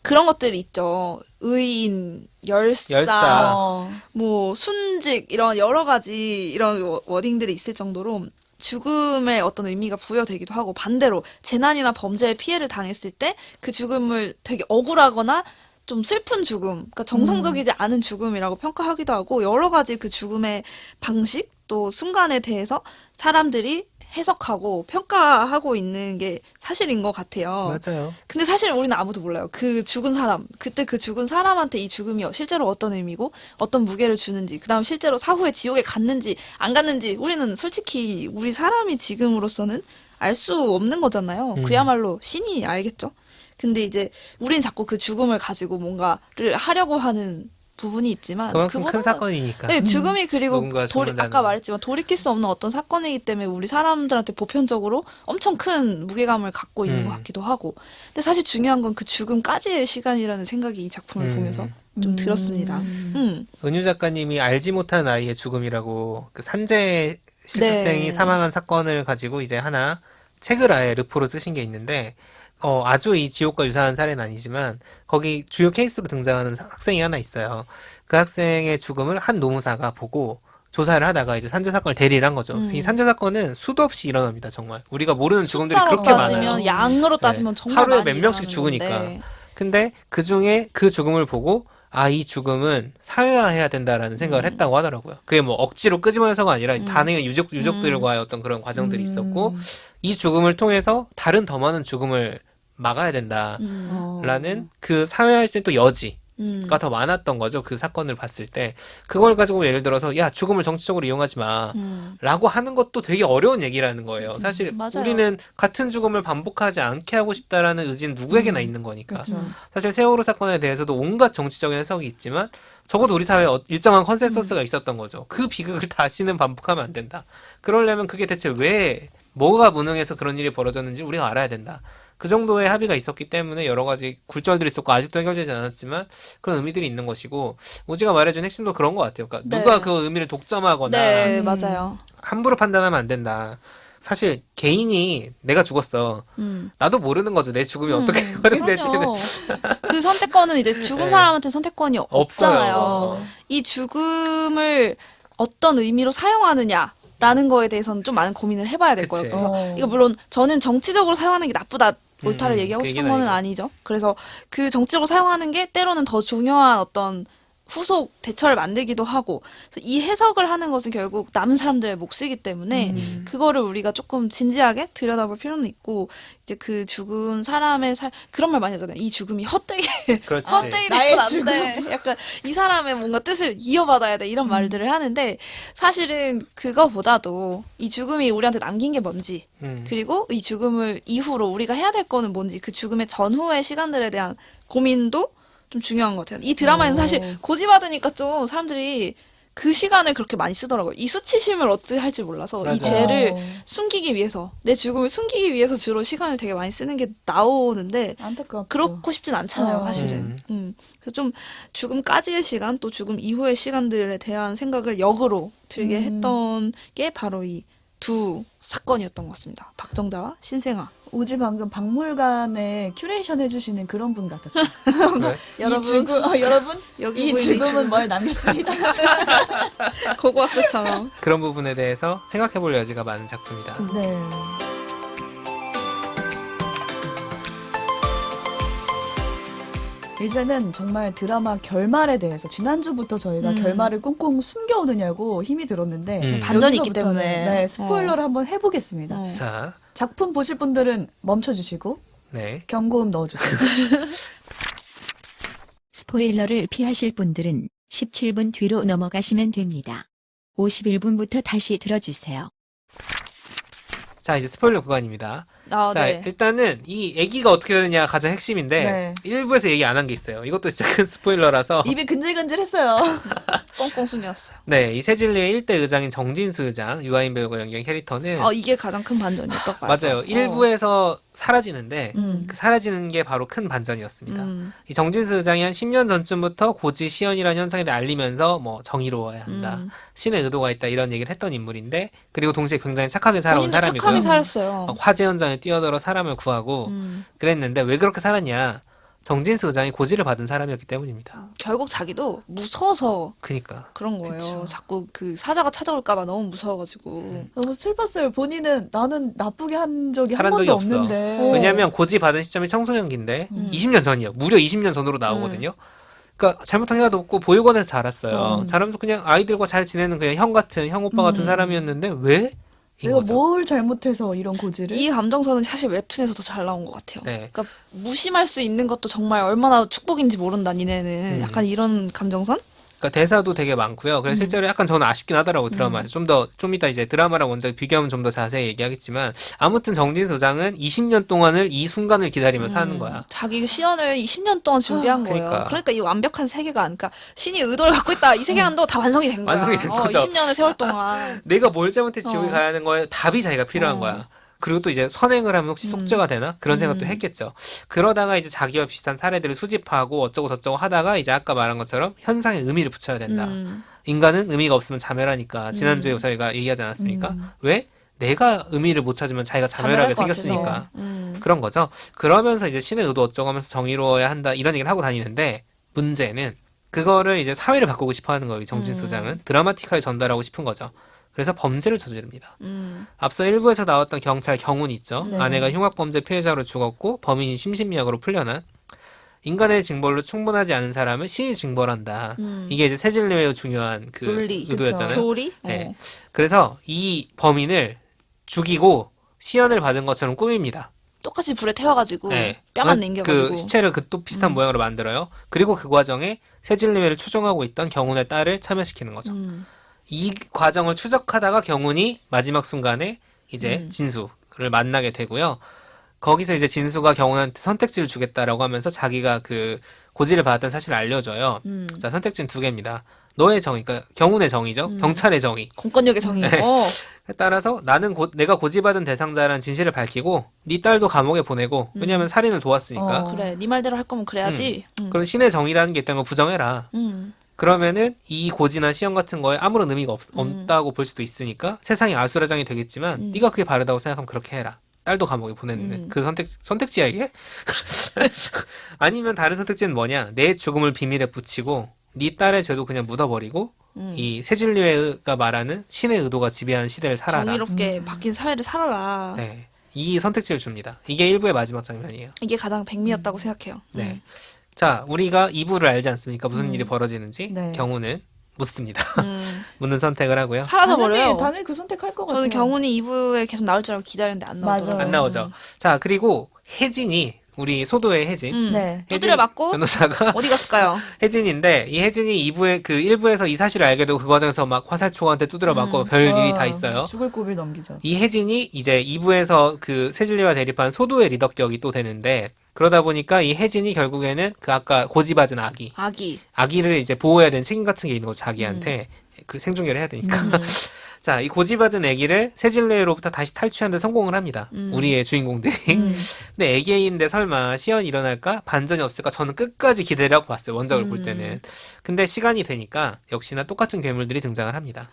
그런 것들이 있죠. 의인, 열사. 뭐 순직 이런 여러 가지 이런 워딩들이 있을 정도로 죽음에 어떤 의미가 부여되기도 하고 반대로 재난이나 범죄의 피해를 당했을 때 그 죽음을 되게 억울하거나 좀 슬픈 죽음, 그러니까 정상적이지 않은 죽음이라고 평가하기도 하고 여러 가지 그 죽음의 방식 또 순간에 대해서 사람들이 해석하고 평가하고 있는 게 사실인 것 같아요. 맞아요. 근데 사실 우리는 아무도 몰라요. 그 죽은 사람, 그때 그 죽은 사람한테 이 죽음이 실제로 어떤 의미고 어떤 무게를 주는지, 그다음 실제로 사후에 지옥에 갔는지 안 갔는지 우리는 솔직히 우리 사람이 지금으로서는 알 수 없는 거잖아요. 그야말로 신이 알겠죠. 근데 이제 우린 자꾸 그 죽음을 가지고 뭔가를 하려고 하는 부분이 있지만 그만큼 큰 그거는- 사건이니까. 네, 죽음이 그리고 누군가 죽는다는 아까 거. 말했지만 돌이킬 수 없는 어떤 사건이기 때문에 우리 사람들한테 보편적으로 엄청 큰 무게감을 갖고 있는 것 같기도 하고. 근데 사실 중요한 건 그 죽음까지의 시간이라는 생각이 이 작품을 보면서 좀 들었습니다. 은유 작가님이 알지 못한 아이의 죽음이라고 그 산재 시습생이 네. 사망한 사건을 가지고 이제 하나 책을 아예 르포로 쓰신 게 있는데 아주 이 지옥과 유사한 사례는 아니지만 거기 주요 케이스로 등장하는 학생이 하나 있어요. 그 학생의 죽음을 한 노무사가 보고 조사를 하다가 이제 산재 사건을 대리를 한 거죠. 이 산재 사건은 수도 없이 일어납니다, 정말. 우리가 모르는 죽음들이 숫자로 그렇게 따지면 많아요. 양으로 따지면 네. 정말 하루에 많이 몇 명씩 일어나는 죽으니까. 건데. 근데 그 중에 그 죽음을 보고 이 죽음은 사회화해야 된다라는 생각을 했다고 하더라고요. 그게 뭐 억지로 끄집어내서가 아니라 다능한 유족들과의 어떤 그런 과정들이 있었고 이 죽음을 통해서 다른 더 많은 죽음을 막아야 된다라는 그 사회화할 수 있는 또 여지가 더 많았던 거죠. 그 사건을 봤을 때. 그걸 가지고 예를 들어서 야 죽음을 정치적으로 이용하지 마 라고 하는 것도 되게 어려운 얘기라는 거예요. 사실 맞아요. 우리는 같은 죽음을 반복하지 않게 하고 싶다라는 의지는 누구에게나 있는 거니까. 그렇죠. 사실 세월호 사건에 대해서도 온갖 정치적인 해석이 있지만 적어도 우리 사회에 일정한 컨센서스가 있었던 거죠. 그 비극을 다시는 반복하면 안 된다. 그러려면 그게 대체 왜 뭐가 무능해서 그런 일이 벌어졌는지 우리가 알아야 된다. 그 정도의 합의가 있었기 때문에 여러 가지 굴절들이 있었고 아직도 해결되지 않았지만 그런 의미들이 있는 것이고 오지가 말해준 핵심도 그런 것 같아요. 그러니까 네. 누가 그 의미를 독점하거나 네, 맞아요. 함부로 판단하면 안 된다. 사실 개인이 내가 죽었어. 나도 모르는 거죠. 내 죽음이 어떻게 활용될지는. 그럼요. 그 선택권은 이제 죽은 네. 사람한테 선택권이 없잖아요. 없어요. 이 죽음을 어떤 의미로 사용하느냐라는 거에 대해서는 좀 많은 고민을 해봐야 될 거예요. 그치. 그래서 이거 물론 저는 정치적으로 사용하는 게 나쁘다. 옳다를 얘기하고 그 싶은 얘기는 거는 아니죠. 그래서 그 정치적으로 사용하는 게 때로는 더 중요한 어떤 후속 대처를 만들기도 하고 그래서 이 해석을 하는 것은 결국 남은 사람들의 몫이기 때문에 그거를 우리가 조금 진지하게 들여다볼 필요는 있고 이제 그 죽은 사람의 그런 말 많이 하잖아요. 이 죽음이 헛되게 그렇지. 헛되이 나의 되면 안 돼. 약간 이 사람의 뭔가 뜻을 이어받아야 돼 이런 말들을 하는데 사실은 그거보다도 이 죽음이 우리한테 남긴 게 뭔지 그리고 이 죽음을 이후로 우리가 해야 될 거는 뭔지 그 죽음의 전후의 시간들에 대한 고민도 좀 중요한 것 같아요. 이 드라마에는 사실 고지받으니까 좀 사람들이 그 시간을 그렇게 많이 쓰더라고요. 이 수치심을 어찌 할지 몰라서 이 맞아요. 죄를 숨기기 위해서 내 죽음을 숨기기 위해서 주로 시간을 되게 많이 쓰는 게 나오는데 안타깝죠. 그렇고 싶진 않잖아요, 어. 사실은. 그래서 좀 죽음까지의 시간 또 죽음 이후의 시간들에 대한 생각을 역으로 들게 했던 게 바로 이 두 사건이었던 것 같습니다. 박정다와 신생아. 오지 방금 박물관에 큐레이션 해주시는 그런 분 같았어요. 네. 여러분, 이 죽음, 여러분, 여기 이 보이는 죽음은 뭘 남겼습니다. 고고학교처럼. 그런 부분에 대해서 생각해볼 여지가 많은 작품이다. 네. 이제는 정말 드라마 결말에 대해서 지난주부터 저희가 결말을 꽁꽁 숨겨오느냐고 힘이 들었는데 반전이 있기 여기서부터는, 때문에. 네, 스포일러를 한번 해보겠습니다. 자, 작품 보실 분들은 멈춰주시고 네. 경고음 넣어주세요. 스포일러를 피하실 분들은 17분 뒤로 넘어가시면 됩니다. 51분부터 다시 들어주세요. 자, 이제 스포일러 구간입니다. 아, 자, 네. 일단은 이 애기가 어떻게 되느냐가 가장 핵심인데 네. 일부에서 얘기 안 한 게 있어요. 이것도 진짜 큰 스포일러라서. 입이 근질근질했어요. 꽁꽁 숨겼어요. 네, 이 새진리의 1대 의장인 정진수 의장, 유아인 배우가 연기한 캐릭터는 이게 가장 큰 반전이었던 것 같아요. 맞아요. 일부에서 사라지는데 음. 그 사라지는 게 바로 큰 반전이었습니다. 음. 이 정진수 의장이 한 10년 전쯤부터 고지 시연이라는 현상을 알리면서 뭐 정의로워야 한다. 신의 의도가 있다 이런 얘기를 했던 인물인데 그리고 동시에 굉장히 착하게 살아온 본인도 사람이고요. 착하게 살았어요. 화재 현장에 뛰어들어 사람을 구하고 그랬는데 왜 그렇게 살았냐? 정진수 의장이 고지를 받은 사람이었기 때문입니다. 결국 자기도 무서워서 그니까. 그런 거예요. 그쵸. 자꾸 그 사자가 찾아올까봐 너무 무서워가지고. 너무 슬펐어요. 본인은 나는 나쁘게 한 적이 한 살한 번도 적이 없어. 없는데. 왜냐면 고지 받은 시점이 청소년기인데 20년 전이요. 무려 20년 전으로 나오거든요. 그러니까 잘못한 게 하나도 없고 보육원에서 자랐어요. 자라면서 그냥 아이들과 잘 지내는 그냥 형 오빠 같은 사람이었는데 왜? 인 내가 거죠. 뭘 잘못해서 이런 고지를? 이 감정선은 사실 웹툰에서 더 잘 나온 것 같아요. 네. 그러니까 무심할 수 있는 것도 정말 얼마나 축복인지 모른다, 니네는. 약간 이런 감정선? 그러니까 대사도 되게 많고요. 그래서 실제로 약간 저는 아쉽긴 하더라고요, 드라마에서. 좀 이따 이제 드라마랑 원작 비교하면 좀 더 자세히 얘기하겠지만, 아무튼 정진수 의장은 20년 동안을 이 순간을 기다리며 사는 거야. 자기 시연을 20년 동안 준비한 거예요. 그러니까. 그러니까 이 완벽한 세계관, 그러니까 신이 의도를 갖고 있다. 이 세계관도 다 완성이 된 거야. 완성이 된 거죠. 20년의 세월 동안. 내가 뭘 잘못해 지옥에 가야 하는 거에 답이 자기가 필요한 거야. 그리고 또 이제 선행을 하면 혹시 속죄가 되나? 그런 생각도 했겠죠. 그러다가 이제 자기와 비슷한 사례들을 수집하고 어쩌고 저쩌고 하다가 이제 아까 말한 것처럼 현상에 의미를 붙여야 된다. 인간은 의미가 없으면 자멸하니까. 지난주에 저희가 얘기하지 않았습니까? 왜? 내가 의미를 못 찾으면 자기가 자멸하게 자멸할 것 같아서. 생겼으니까. 그런 거죠. 그러면서 이제 신의 의도 어쩌고 하면서 정의로워야 한다. 이런 얘기를 하고 다니는데 문제는 그거를 이제 사회를 바꾸고 싶어 하는 거예요. 정진수 의장은. 드라마틱하게 전달하고 싶은 거죠. 그래서 범죄를 저지릅니다. 앞서 1부에서 나왔던 경찰 경훈 있죠. 네. 아내가 흉악범죄 피해자로 죽었고 범인이 심신미약으로 풀려난 인간의 징벌로 충분하지 않은 사람을 신이 징벌한다. 이게 이제 세질리웨의 중요한 그 논리. 의도였잖아요. 교리? 네. 그래서 이 범인을 죽이고 시연을 받은 것처럼 꾸밉니다. 똑같이 불에 태워가지고 네. 뼈만 남겨가지고. 그 시체를 그 또 비슷한 모양으로 만들어요. 그리고 그 과정에 세질리웨를 추종하고 있던 경훈의 딸을 참여시키는 거죠. 이 과정을 추적하다가 경훈이 마지막 순간에 이제 진수를 만나게 되고요. 거기서 이제 진수가 경훈한테 선택지를 주겠다라고 하면서 자기가 그 고지를 받았다는 사실을 알려줘요. 자, 선택지는 두 개입니다. 너의 정의, 그러니까 경훈의 정의죠. 경찰의 정의. 공권력의 정의. 네. 어. 따라서 나는 내가 고지받은 대상자라는 진실을 밝히고 네 딸도 감옥에 보내고 왜냐하면 살인을 도왔으니까. 그래, 네 말대로 할 거면 그래야지. 그럼 신의 정의라는 게 있다는 걸 부정해라. 그러면은 이 고지나 시험 같은 거에 아무런 의미가 없다고 볼 수도 있으니까 세상이 아수라장이 되겠지만 네가 그게 바르다고 생각하면 그렇게 해라. 딸도 감옥에 보내는 그 선택지야 이게? 아니면 다른 선택지는 뭐냐? 내 죽음을 비밀에 붙이고 네 딸의 죄도 그냥 묻어버리고 이 세질리웨가 말하는 신의 의도가 지배하는 시대를 살아라. 정의롭게 바뀐 사회를 살아라. 네. 이 선택지를 줍니다. 이게 1부의 마지막 장면이에요. 이게 가장 백미였다고 생각해요. 네. 자, 우리가 2부를 알지 않습니까? 무슨 일이 벌어지는지. 네. 경우는 묻습니다. 묻는 선택을 하고요. 사라져버려요. 당연히 그 선택할 것 같아요. 저는 경훈이 2부에 계속 나올 줄 알고 기다렸는데 안 나오더라고요. 맞아요. 안 나오죠. 자, 그리고 혜진이 우리 소도의 혜진. 네. 두드려 맞고 변호사가 어디 갔을까요? 혜진인데 이 혜진이 2부에 그 1부에서 이 사실을 알게 되고 그 과정에서 막 화살초한테 두드려 맞고 별 일이 다 있어요. 죽을 고비를 넘기죠. 이 혜진이 이제 2부에서 그 세질리와 대립한 소도의 리더격이 또 되는데 그러다 보니까 이 혜진이 결국에는 그 아까 고지받은 아기를 이제 보호해야 되는 책임 같은 게 있는 거죠. 자기한테 그 생중계를 해야 되니까. 자, 이 고지받은 아기를 세질레로부터 다시 탈취하는 데 성공을 합니다. 우리의 주인공들이. 근데 애기인데 설마 시연이 일어날까? 반전이 없을까? 저는 끝까지 기대를 하고 봤어요. 원작을 볼 때는. 근데 시간이 되니까 역시나 똑같은 괴물들이 등장을 합니다.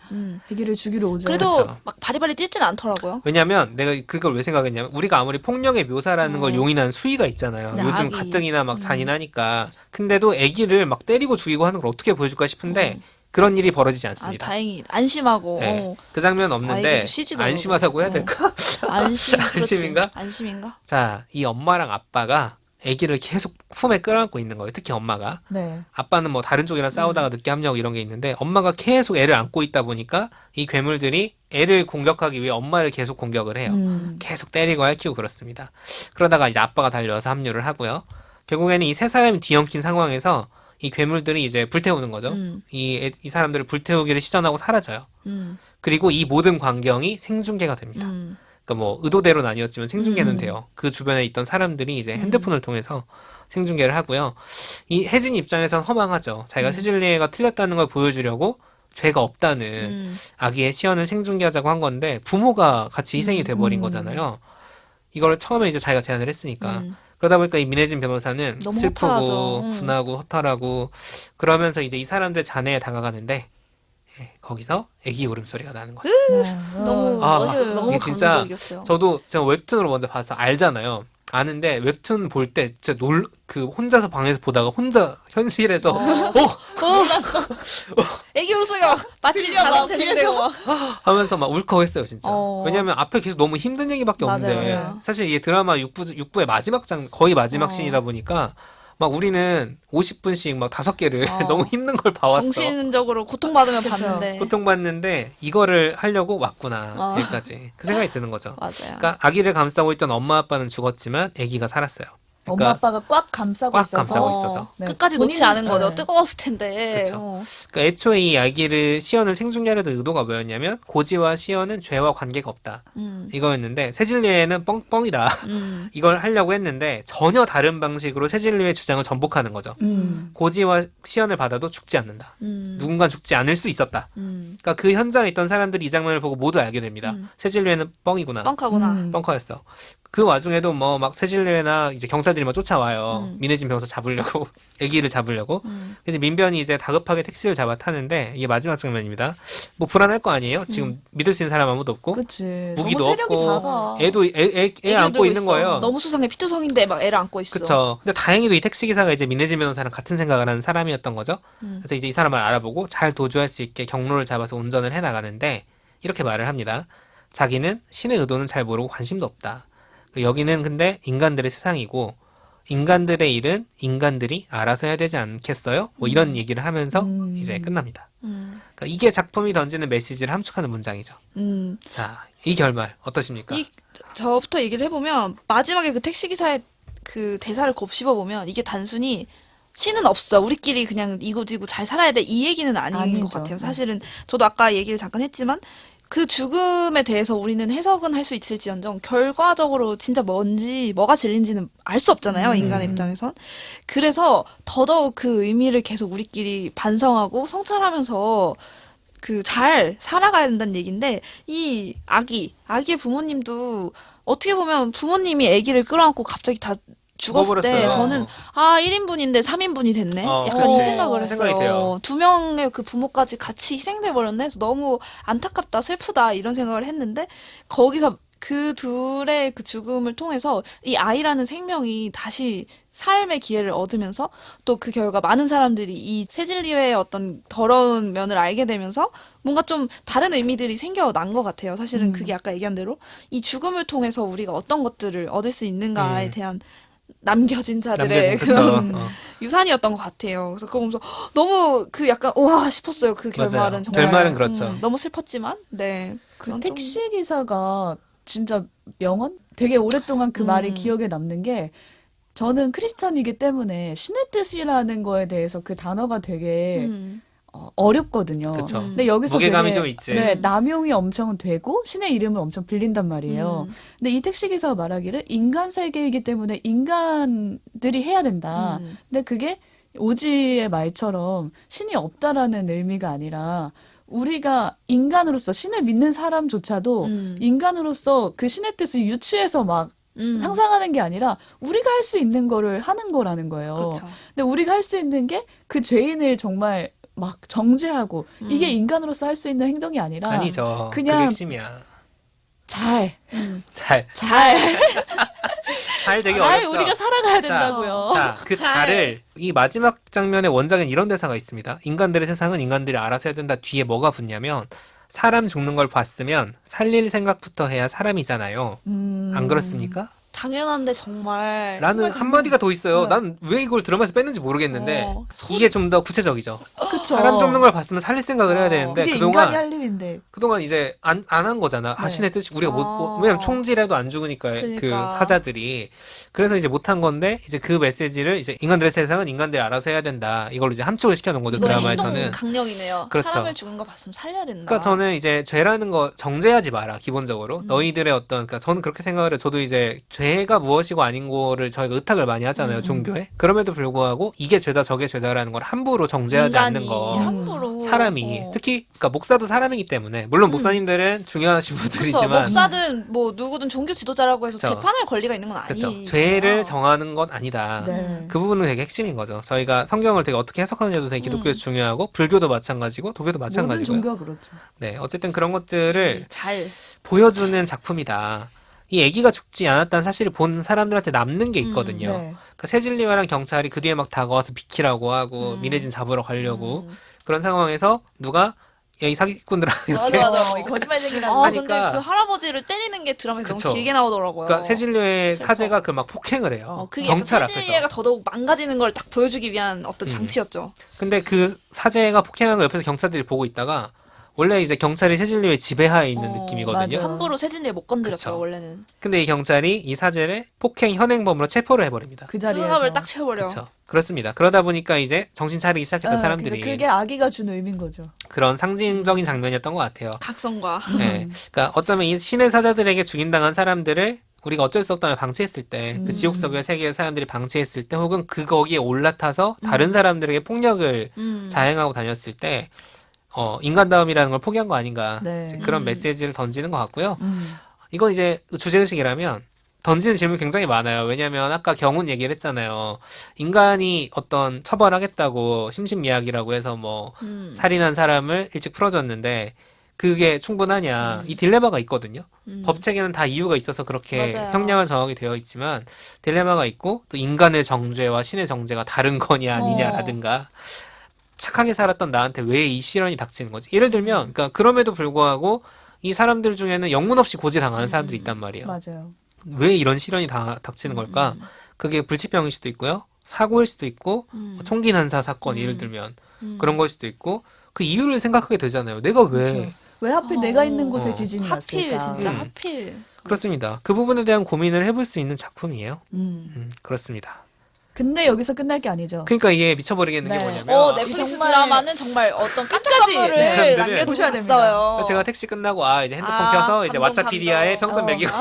아기를 죽이러 오죠. 그래도 그렇죠. 막 바리바리 뛰진 않더라고요. 왜냐면 내가 그걸 왜 생각했냐면 우리가 아무리 폭력의 묘사라는 걸 용인하는 수위가 있잖아요. 네, 요즘 아기. 가뜩이나 막 잔인하니까. 근데도 애기를 막 때리고 죽이고 하는 걸 어떻게 보여줄까 싶은데 그런 일이 벌어지지 아, 않습니다. 다행히 안심하고. 네. 그 장면 없는데 아이들도 쉬지더라고요. 안심하다고 해야 될까? 안심. 그렇지. 안심인가? 안심인가? 자, 이 엄마랑 아빠가 아기를 계속 품에 끌어안고 있는 거예요. 특히 엄마가. 네. 아빠는 뭐 다른 쪽이랑 싸우다가 늦게 합류하고 이런 게 있는데 엄마가 계속 애를 안고 있다 보니까 이 괴물들이 애를 공격하기 위해 엄마를 계속 공격을 해요. 계속 때리고 핥히고 그렇습니다. 그러다가 이제 아빠가 달려와서 합류를 하고요. 결국에는 이 세 사람이 뒤엉킨 상황에서 이 괴물들이 이제 불태우는 거죠. 이 사람들을 불태우기를 시전하고 사라져요. 그리고 이 모든 광경이 생중계가 됩니다. 그러니까 뭐 의도대로는 아니었지만 생중계는 돼요. 그 주변에 있던 사람들이 이제 핸드폰을 통해서 생중계를 하고요. 이 혜진 입장에선 허망하죠. 자기가 세질리에가 틀렸다는 걸 보여주려고 죄가 없다는 아기의 시연을 생중계하자고 한 건데 부모가 같이 희생이 돼버린 거잖아요. 이걸 처음에 이제 자기가 제안을 했으니까. 그러다 보니까 이 민혜진 변호사는 너무 슬프고 허탈하죠. 분하고 허탈하고 그러면서 이제 이 사람들 잔해에 다가가는데 거기서 애기 울음소리가 나는 거죠. 네. 너무 아, 멋있어서 너무 이게 진짜 감동적이었어요. 저도 제가 웹툰으로 먼저 봐서 알잖아요. 아는데 웹툰 볼 때 진짜 혼자서 방에서 보다가 혼자 현실에서 몰랐어. 애기 울소리가 마치 자동 재생되고 막. 하면서 막 울컥했어요 진짜. 어. 왜냐면 앞에 계속 너무 힘든 얘기밖에 맞아요, 없는데 맞아요. 사실 이게 드라마 6부의 마지막 거의 마지막 어. 씬이다 보니까 막 우리는 50분씩 막 5개를 어. 너무 힘든 걸 봐왔어. 정신적으로 고통받으면 그쵸. 봤는데. 고통받는데 이거를 하려고 왔구나 어. 여기까지 그 생각이 드는 거죠. 맞아요. 그러니까 아기를 감싸고 있던 엄마 아빠는 죽었지만 아기가 살았어요. 엄마 그러니까, 아빠가 꽉 감싸고 꽉 있어서 감싸고 있어서. 네, 끝까지 놓지 본인- 않은 거죠. 네. 뜨거웠을 텐데. 그쵸. 그러니까 애초에 이 아기를 시연을 생중계하려던 의도가 뭐였냐면 고지와 시연은 죄와 관계가 없다 이거였는데 세질리에는 뻥뻥이다 이걸 하려고 했는데 전혀 다른 방식으로 세질리의 주장을 전복하는 거죠. 고지와 시연을 받아도 죽지 않는다. 누군가 죽지 않을 수 있었다. 그러니까 그 현장에 있던 사람들이 이 장면을 보고 모두 알게 됩니다. 세질리에는 뻥이구나. 뻥카구나. 뻥커였어. 그 와중에도 뭐 막 세질리에나 이제 경사들이 막 쫓아와요. 민혜진 변호사 잡으려고 아기를 잡으려고. 그래서 민변이 이제 다급하게 택시를 잡아 타는데 이게 마지막 장면입니다. 뭐 불안할 거 아니에요? 지금 믿을 수 있는 사람 아무도 없고 그치. 무기도 너무 세력이 없고 작아. 애도 애 안고 들고 있는 있어. 거예요. 너무 수상해. 피투성인데 막 애를 안고 있어. 그쵸. 근데 다행히도 이 택시 기사가 이제 민혜진 변호사랑 같은 생각을 하는 사람이었던 거죠. 그래서 이제 이 사람을 알아보고 잘 도주할 수 있게 경로를 잡아서 운전을 해 나가는데 이렇게 말을 합니다. 자기는 신의 의도는 잘 모르고 관심도 없다. 여기는 근데 인간들의 세상이고 인간들의 일은 인간들이 알아서 해야 되지 않겠어요? 뭐 이런 얘기를 하면서 이제 끝납니다. 그러니까 이게 작품이 던지는 메시지를 함축하는 문장이죠. 자, 이 결말 어떠십니까? 저부터 얘기를 해보면 마지막에 그 택시기사의 그 대사를 곱씹어 보면 이게 단순히 신은 없어. 우리끼리 그냥 이고지고 잘 살아야 돼. 이 얘기는 아닌 아니죠. 것 같아요. 사실은 저도 아까 얘기를 잠깐 했지만 그 죽음에 대해서 우리는 해석은 할 수 있을지언정 결과적으로 진짜 뭐가 진리인지는 알 수 없잖아요. 인간의 입장에선. 그래서 더더욱 그 의미를 계속 우리끼리 반성하고 성찰하면서 그 잘 살아가야 된다는 얘기인데 이 아기의 부모님도 어떻게 보면 부모님이 아기를 끌어안고 갑자기 다 죽었을 때 죽어버렸어요. 저는 1인분인데 3인분이 됐네. 약간 그렇지. 이 생각을 생각이 했어요. 돼요. 두 명의 그 부모까지 같이 희생돼 버렸네. 그래서 너무 안타깝다, 슬프다 이런 생각을 했는데 거기서 그 둘의 그 죽음을 통해서 이 아이라는 생명이 다시 삶의 기회를 얻으면서 또 그 결과 많은 사람들이 이 세질리의 어떤 더러운 면을 알게 되면서 뭔가 좀 다른 의미들이 생겨난 것 같아요. 사실은 그게 아까 얘기한 대로 이 죽음을 통해서 우리가 어떤 것들을 얻을 수 있는가에 대한 남겨진 자들의 그런 유산이었던 것 같아요. 그래서 그거 보면서 너무 그 약간 와 싶었어요. 그 결말은 맞아요. 정말 결말은 그렇죠. 너무 슬펐지만 네. 그 그런 좀- 택시 기사가 진짜 명언? 되게 오랫동안 그 말이 기억에 남는 게 저는 크리스천이기 때문에 신의 뜻이라는 거에 대해서 그 단어가 되게 어렵거든요. 그쵸. 근데 여기서 무게감이 되게 좀 있지. 네, 남용이 엄청 되고 신의 이름을 엄청 빌린단 말이에요. 근데 이 택시 기사가 말하기를 인간 세계이기 때문에 인간들이 해야 된다. 근데 그게 오지의 말처럼 신이 없다라는 의미가 아니라 우리가 인간으로서 신을 믿는 사람조차도 인간으로서 그 신의 뜻을 유추해서 막 상상하는 게 아니라 우리가 할 수 있는 거를 하는 거라는 거예요. 그렇죠. 근데 우리가 할 수 있는 게 그 죄인을 정말 막 정죄하고 이게 인간으로서 할 수 있는 행동이 아니라 아니죠. 그냥 그게 핵심이야. 잘 되게 잘 어렵죠. 우리가 살아가야 된다고요. 자, 그 잘을 이 마지막 장면의 원작엔 이런 대사가 있습니다. 인간들의 세상은 인간들이 알아서 해야 된다. 뒤에 뭐가 붙냐면 사람 죽는 걸 봤으면 살릴 생각부터 해야 사람이잖아요. 안 그렇습니까? 당연한데 정말 라는 정말 한마디가 더 있어요. 네. 난 왜 이걸 드라마에서 뺐는지 모르겠는데 이게 좀 더 구체적이죠. 그쵸. 사람 죽는 걸 봤으면 살릴 생각을 해야 되는데 그게 그동안 인간이 할 일인데. 그동안 이제 안 한 거잖아. 네. 신의 뜻이 우리가 왜냐면 총질해도 안 죽으니까 그 그러니까. 사자들이. 그래서 이제 못한 건데 이제 그 메시지를 이제 인간들의 세상은 인간들이 알아서 해야 된다. 이걸 이제 함축을 시켜놓은 거죠. 이거의 드라마에서는. 행동 강령이네요. 그렇죠. 사람을 죽은 거 봤으면 살려야 된다. 그러니까 저는 이제 죄라는 거 정죄하지 마라. 기본적으로 너희들의 어떤 그러니까 저는 그렇게 생각을 해요. 저도 이제 죄가 무엇이고 아닌 거를 저희가 의탁을 많이 하잖아요. 종교에. 그럼에도 불구하고 이게 죄다 저게 죄다라는 걸 함부로 정죄하지 않는 거. 함부로 사람이 특히 그러니까 목사도 사람이기 때문에 물론 목사님들은 중요하신 그렇죠. 분들이지만 목사든 뭐 누구든 종교 지도자라고 해서 그쵸. 재판할 권리가 있는 건 그렇죠. 아니죠. 죄를 정하는 건 아니다. 네. 그 부분은 되게 핵심인 거죠. 저희가 성경을 되게 어떻게 해석하느냐도 되게 기독교에서 중요하고 불교도 마찬가지고 도교도 모든 마찬가지고요. 종교가 그렇죠. 네, 어쨌든 그런 것들을 잘 보여주는 작품이다. 이 아기가 죽지 않았다는 사실을 본 사람들한테 남는 게 있거든요. 네. 그러니까 세질리와랑 경찰이 그 뒤에 막 다가와서 비키라고 하고 미래진 잡으러 가려고 그런 상황에서 누가 야, 이 사기꾼들아 이렇게 맞아. 이 거짓말쟁이라는 아, 하니까. 근데 그 할아버지를 때리는 게 드라마에서 그쵸. 너무 길게 나오더라고요. 그러니까 세질리의 슬퍼. 사제가 그 막 폭행을 해요. 그게 경찰 약간 앞에서. 세질리가 더더욱 망가지는 걸 딱 보여주기 위한 어떤 장치였죠. 근데 그 사제가 폭행한 걸 옆에서 경찰들이 보고 있다가 원래 이제 경찰이 세질리의 지배하에 있는 느낌이거든요. 맞아. 함부로 세질리에 못 건드렸죠, 그쵸. 원래는. 근데 이 경찰이 이 사제를 폭행 현행범으로 체포를 해버립니다. 그 자리에서. 수갑을 딱 채워버려. 그렇죠. 그렇습니다. 그러다 보니까 이제 정신 차리기 시작했던 사람들이 그게 아기가 준 의미인 거죠. 그런 상징적인 장면이었던 것 같아요. 각성과. 네. 그러니까 어쩌면 이 신의 사자들에게 죽임당한 사람들을 우리가 어쩔 수 없다면 방치했을 때, 그 지옥석의 세계의 사람들이 방치했을 때, 혹은 그 거기에 올라타서 다른 사람들에게 폭력을 자행하고 다녔을 때, 인간다움이라는 걸 포기한 거 아닌가. 네. 그런 메시지를 던지는 것 같고요. 음. 이건 이제 주제의식이라면 던지는 질문이 굉장히 많아요. 왜냐면 아까 경운 얘기를 했잖아요. 인간이 어떤 처벌하겠다고 심신미약이라고 해서 뭐 살인한 사람을 일찍 풀어줬는데 그게 충분하냐. 이 딜레마가 있거든요. 법책에는 다 이유가 있어서 그렇게 맞아요. 형량을 정하게 되어 있지만 딜레마가 있고 또 인간의 정죄와 신의 정죄가 다른 거냐 아니냐라든가 착하게 살았던 나한테 왜 이 시련이 닥치는 거지? 예를 들면 그러니까 그럼에도 불구하고 이 사람들 중에는 영문 없이 고지 당하는 사람들이 있단 말이에요. 맞아요. 왜 이런 시련이 닥치는 걸까? 그게 불치병일 수도 있고요. 사고일 수도 있고 총기 난사 사건 예를 들면 그런 걸 수도 있고 그 이유를 생각하게 되잖아요. 내가 왜 그렇죠. 왜 하필 내가 있는 곳에 어. 지진이 하필, 났을까? 진짜 음. 하필. 그렇습니다. 그 부분에 대한 고민을 해볼 수 있는 작품이에요. 음. 그렇습니다. 근데 여기서 끝날 게 아니죠. 그러니까 이게 미쳐버리겠는 게 네. 뭐냐면 넷플릭스 정말- 드라마는 정말 어떤 깜짝 끝까지 선물을 네. 남겨두고 보셔야 됩니다. 있어요. 제가 택시 끝나고 이제 핸드폰 아, 켜서 이제 감동, 왓챠피디아에 감동. 평점 매기고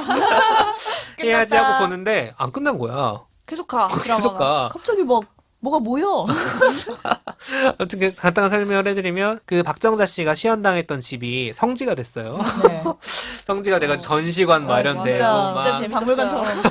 해야지 끝났다. 하고 보는데 안 끝난 거야. 계속 가, 드라마가. 계속 가. 갑자기 뭐가 모여. 어떻게 간단한 설명을 해드리면 그 박정자 씨가 시연당했던 집이 성지가 됐어요. 네. 성지가 돼가지고 전시관 마련되고 진짜 막 재밌었어요. 박물관처럼.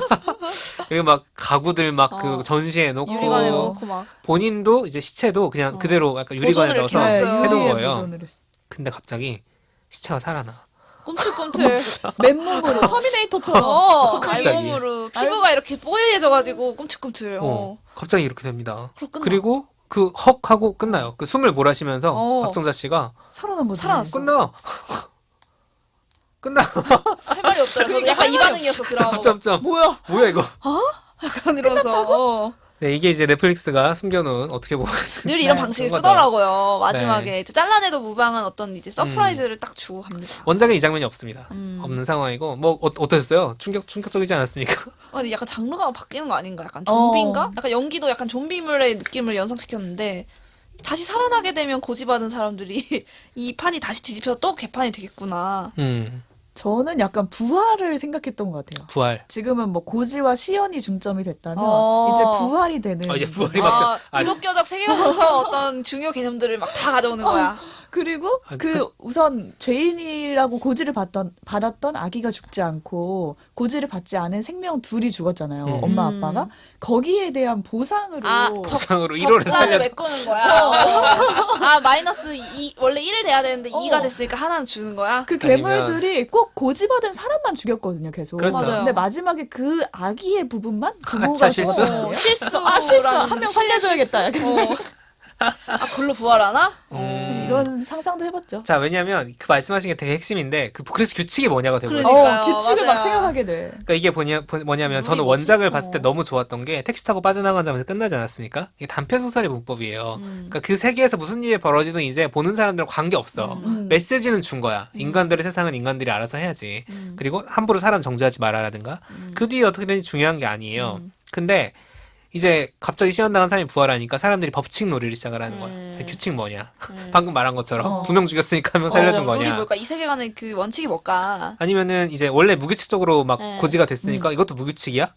여기 막 가구들 막 그 어. 전시해 놓고 유리관에 넣고 막. 본인도 이제 시체도 그냥 그대로 약간 유리관에 보존을 넣어서 이렇게 했어요. 해둔 유리에 거예요. 보존을 했어. 근데 갑자기 시체가 살아나. 꿈틀꿈틀. 맨몸으로 터미네이터처럼. 갑자기. 알몸으로 피부가 이렇게 뽀얘져가지고 꿈틀꿈틀. 갑자기 이렇게 됩니다. 그리고 끝나. 그리고 그 헉 하고 끝나요. 그 숨을 몰아쉬면서 어. 박정자 씨가 살아난 거지. 살아났어. 끝나. 끝나. 할 말이 없어요. 저도 약간 이 반응이었어, 드라마. 점점. 뭐야? 뭐야 이거? 약간 이러면서. 네, 이게 이제 넷플릭스가 숨겨놓은 어떻게 보면 늘 이런 네, 방식을 그런 거죠. 쓰더라고요. 마지막에 이제 잘라내도 무방한 어떤 이제 서프라이즈를 딱 주고 갑니다. 원작에 이 장면이 없습니다. 없는 상황이고 뭐 어떠셨어요? 충격적이지 않았습니까? 근데 약간 장르가 바뀌는 거 아닌가? 약간 좀비인가? 약간 연기도 약간 좀비물의 느낌을 연상시켰는데 다시 살아나게 되면 고지받은 사람들이 이 판이 다시 뒤집혀서 또 개판이 되겠구나. 저는 약간 부활을 생각했던 것 같아요. 부활. 지금은 뭐 고지와 시연이 중점이 됐다면 어. 이제 부활이 되는. 이제 부활이 막 기독교적 세계관에서 어떤 중요 개념들을 막 다 가져오는 거야. 그리고 우선 죄인이라고 고지를 받았던 아기가 죽지 않고 고지를 받지 않은 생명 둘이 죽었잖아요. 엄마 아빠가. 거기에 대한 보상으로 보상으로 1호를 적자를 살려. 메꾸는 거야. 마이너스 2, 원래 1을 돼야 되는데 2가 됐으니까 하나는 주는 거야. 그 괴물들이 꼭 고지받은 사람만 죽였거든요, 계속. 그렇죠. 맞아요. 근데 마지막에 그 아기의 부분만 부모가 가짜 실수? 죽었거든요. 실수. 한 명 살려줘야겠다. 약간 그걸로 부활하나? 이런 상상도 해봤죠. 자, 왜냐면 그 말씀하신 게 되게 핵심인데 그래서 규칙이 뭐냐가 되고 있어요. 그러니까요. 규칙을 맞아요. 막 생각하게 돼. 그러니까 이게 뭐냐면 저는 뭐지? 원작을 봤을 때 너무 좋았던 게 택시 타고 빠져나간 장면에서 끝나지 않았습니까? 이게 단편 소설의 문법이에요. 그러니까 그 세계에서 무슨 일이 벌어지든 이제 보는 사람들은 관계 없어. 메시지는 준 거야. 인간들의 세상은 인간들이 알아서 해야지. 그리고 함부로 사람 정죄하지 말아라든가. 그 뒤에 어떻게 되는지 중요한 게 아니에요. 근데 이제 갑자기 시연당한 사람이 부활하니까 사람들이 법칙 놀이를 시작을 하는 거야. 자, 규칙 뭐냐? 방금 말한 것처럼 2명 죽였으니까 1명 살려준 룰이 거냐? 뭘까? 이 세계관의 그 원칙이 뭘까? 아니면은 이제 원래 무규칙적으로 막 네. 고지가 됐으니까 이것도 무규칙이야?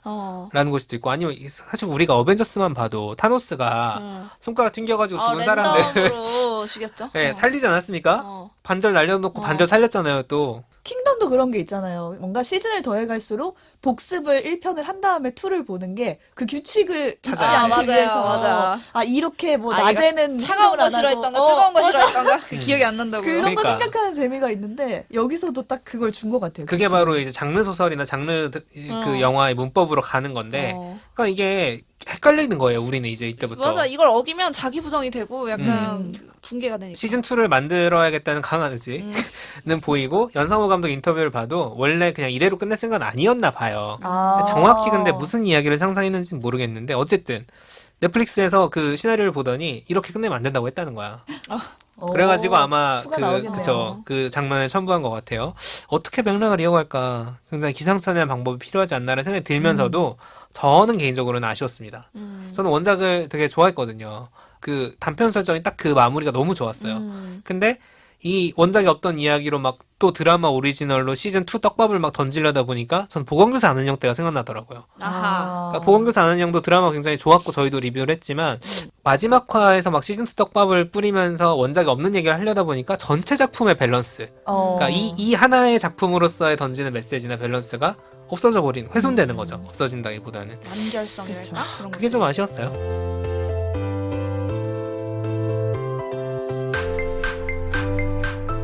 라는 걸 수도 있고 아니면 사실 우리가 어벤져스만 봐도 타노스가 손가락 튕겨가지고 죽은 사람들 랜덤으로 죽였죠. 네, 살리지 않았습니까? 반절 날려놓고 반절 살렸잖아요, 또. 킹덤도 그런 게 있잖아요. 뭔가 시즌을 더해갈수록 복습을 1편을 한 다음에 2를 보는 게 그 규칙을 잊지 찾아야 않기 돼. 위해서 맞아. 이렇게 뭐 아, 낮에는 차가운 행동을 거 안 싫어했던가 하고, 뜨거운 거 맞아. 싫어했던가 그 기억이 안 난다고요. 그런 거 그러니까. 생각하는 재미가 있는데 여기서도 딱 그걸 준 것 같아요. 그게 규칙을. 바로 이제 장르 소설이나 장르 그 영화의 문법으로 가는 건데, 어. 그러니까 이게 헷갈리는 거예요, 우리는 이제 이때부터. 맞아, 이걸 어기면 자기 부정이 되고 약간 붕괴가 되니까. 시즌 2를 만들어야겠다는 강한 의지는 보이고, 연상호 감독 인터뷰를 봐도 원래 그냥 이대로 끝낼 생각은 아니었나 봐요. 아. 정확히 근데 무슨 이야기를 상상했는지는 모르겠는데, 어쨌든 넷플릭스에서 그 시나리오를 보더니 이렇게 끝내면 안 된다고 했다는 거야. 그래가지고 아마 투가 나오겠네요. 그 장면을 첨부한 것 같아요. 어떻게 맥락을 이어갈까 굉장히 기상천외한 방법이 필요하지 않나라는 생각이 들면서도 저는 개인적으로는 아쉬웠습니다. 저는 원작을 되게 좋아했거든요. 그 단편 설정이 딱 그 마무리가 너무 좋았어요. 근데 이 원작이 없던 이야기로 막 또 드라마 오리지널로 시즌 2 떡밥을 막 던지려다 보니까 전 보건교사 아는 형 때가 생각나더라고요. 아하. 그러니까 보건교사 아는 형도 드라마 굉장히 좋았고 저희도 리뷰를 했지만 마지막 화에서 막 시즌 2 떡밥을 뿌리면서 원작이 없는 얘기를 하려다 보니까 전체 작품의 밸런스, 그러니까 이 하나의 작품으로서의 던지는 메시지나 밸런스가 없어져 버리는, 훼손되는 거죠. 없어진다기보다는. 완결성이랄까? 그런 그게 좀 아쉬웠어요.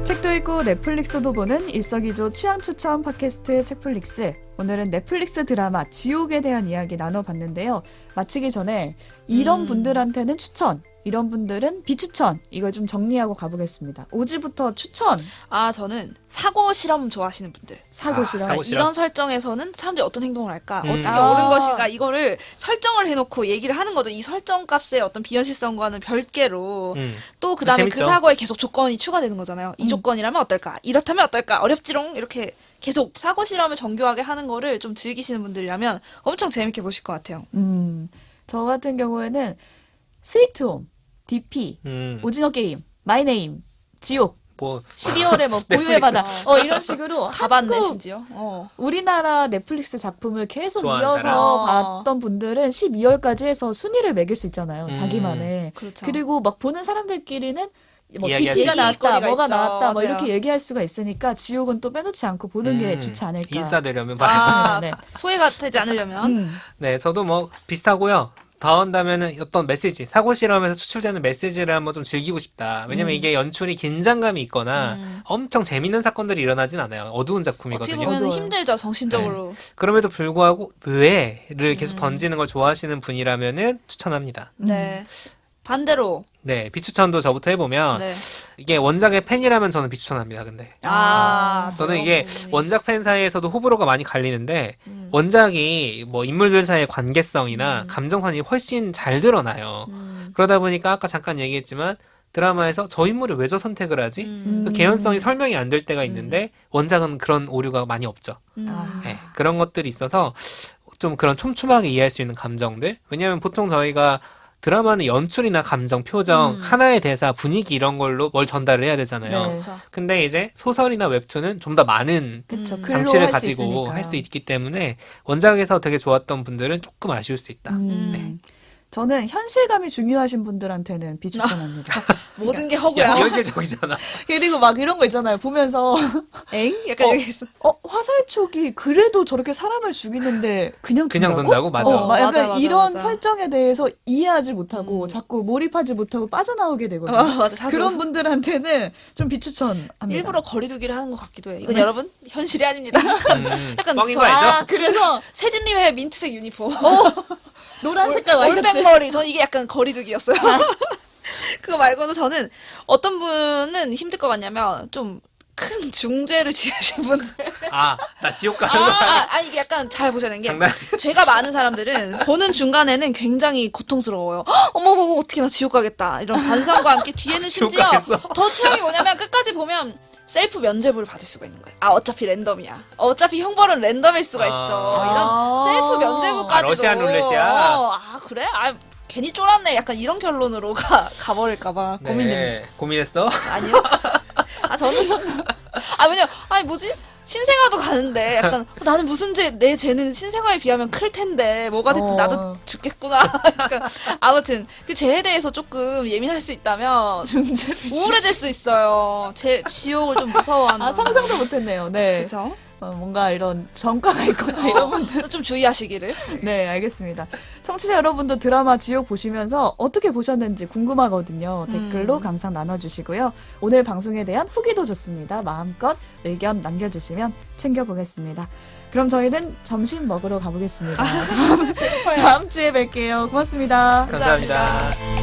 책도 읽고 넷플릭스도 보는 일석이조 취향 추천 팟캐스트 책플릭스. 오늘은 넷플릭스 드라마 지옥에 대한 이야기 나눠봤는데요. 마치기 전에 이런 분들한테는 추천, 이런 분들은 비추천, 이걸 좀 정리하고 가보겠습니다. 오지부터 추천. 아, 저는 사고 실험 좋아하시는 분들. 사고 실험. 사고 실험. 이런 설정에서는 사람들이 어떤 행동을 할까? 어떻게 아. 옳은 것인가? 이거를 설정을 해놓고 얘기를 하는 거죠. 이 설정 값의 어떤 비현실성과는 별개로 또 그 다음에 그 재밌죠. 사고에 계속 조건이 추가되는 거잖아요. 이 조건이라면 어떨까? 이렇다면 어떨까? 어렵지롱? 이렇게 계속 사고 실험을 정교하게 하는 거를 좀 즐기시는 분들이라면 엄청 재밌게 보실 것 같아요. 저 같은 경우에는 스위트홈, DP, 오징어 게임, 마이네임, 지옥, 뭐 12월에 뭐 고요의 바다, 이런 식으로 가봤네, 한국 심지어. 우리나라 넷플릭스 작품을 계속 좋아하는 이어서 사람. 봤던 분들은 12월까지 해서 순위를 매길 수 있잖아요. 자기만의. 그렇죠. 그리고 막 보는 사람들끼리는 뭐 이야기할 DP가 수 나왔다, 있거리가 뭐가 있죠. 나왔다, 뭐 맞아요. 이렇게 얘기할 수가 있으니까 지옥은 또 빼놓지 않고 보는 게 좋지 않을까. 인싸되려면 아, 네. 소외가 되지 않으려면. 네, 저도 뭐 비슷하고요. 더 한다면은 어떤 메시지, 사고 실험에서 추출되는 메시지를 한번 좀 즐기고 싶다. 왜냐면 이게 연출이 긴장감이 있거나 엄청 재밌는 사건들이 일어나진 않아요. 어두운 어떻게 작품이거든요. 보면 어두워요. 힘들죠, 정신적으로. 그럼에도 불구하고 왜를 계속 던지는 걸 좋아하시는 분이라면은 추천합니다. 네. 반대로. 네, 비추천도 저부터 해보면 네. 이게 원작의 팬이라면 저는 비추천합니다. 근데 저는 이게 원작 팬 사이에서도 호불호가 많이 갈리는데 원작이 뭐 인물들 사이의 관계성이나 감정선이 훨씬 잘 드러나요. 그러다 보니까 아까 잠깐 얘기했지만 드라마에서 저 인물을 왜 저 선택을 하지? 그 개연성이 설명이 안 될 때가 있는데 원작은 그런 오류가 많이 없죠. 네, 그런 것들이 있어서 좀 그런 촘촘하게 이해할 수 있는 감정들. 왜냐하면 보통 저희가 드라마는 연출이나 감정, 표정, 하나의 대사, 분위기 이런 걸로 뭘 전달을 해야 되잖아요. 네. 그렇죠. 근데 이제 소설이나 웹툰은 좀 더 많은 그쵸. 글로 장치를 할수 가지고 있으니까요. 할 수 있기 때문에 원작에서 되게 좋았던 분들은 조금 아쉬울 수 있다. 네. 저는 현실감이 중요하신 분들한테는 비추천합니다. 모든 게 허구야. 야, 현실적이잖아. 그리고 막 이런 거 있잖아요. 보면서 엥? 약간 이렇게 있어. 화살촉이 그래도 저렇게 사람을 죽이는데 그냥 그냥 둔다고? 둔다고? 맞아. 막 약간 맞아, 이런 맞아. 설정에 대해서 이해하지 못하고 자꾸 몰입하지 못하고 빠져나오게 되거든요. 맞아. 자주 그런 분들한테는 좀 비추천합니다. 일부러 거리두기를 하는 것 같기도 해. 이건 여러분 현실이 아닙니다. 약간 뻥인 저 거 알죠? 아, 그래서 세진님의 민트색 유니폼. 노란 색깔 와이셔츠. 올백머리. 전 이게 약간 거리두기였어요. 그거 말고도 저는 어떤 분은 힘들 것 같냐면 좀 큰 중죄를 지으신 분들. 아, 나 지옥 가는 거 아니 이게 약간 잘 보셔야 되는 게 장난. 죄가 많은 사람들은 보는 중간에는 굉장히 고통스러워요. 헉, 어머 어떻게 나 지옥 가겠다 이런 반성과 함께 뒤에는 지옥 심지어 가겠어? 더 최악이 뭐냐면 끝까지 보면 셀프 면죄부를 받을 수가 있는 거예요. 아 어차피 랜덤이야. 어차피 형벌은 랜덤일 수가 있어. 이런 셀프 면죄부까지도. 아, 러시안 룰렛이야? 아 그래? 아 괜히 쫄았네. 약간 이런 결론으로 가버릴까봐 고민됩니다. 네, 고민했어? 아니요. 아 저는 왜냐 아니 뭐지 신생아도 가는데 약간 나는 무슨 죄, 내 죄는 신생아에 비하면 클 텐데 뭐가 됐든 나도 죽겠구나. 약간 아무튼 그 죄에 대해서 조금 예민할 수 있다면 중재를 우울해질 수 있어요. 지옥을 좀 무서워하는. 상상도 못했네요. 네. 그렇죠. 뭔가 이런 전과가 있거나 이런 분들. 좀 주의하시기를. 네, 알겠습니다. 청취자 여러분도 드라마 지옥 보시면서 어떻게 보셨는지 궁금하거든요. 댓글로 감상 나눠주시고요. 오늘 방송에 대한 후기도 좋습니다. 마음껏 의견 남겨주시면 챙겨보겠습니다. 그럼 저희는 점심 먹으러 가보겠습니다. 다음 주에 뵐게요. 고맙습니다. 감사합니다.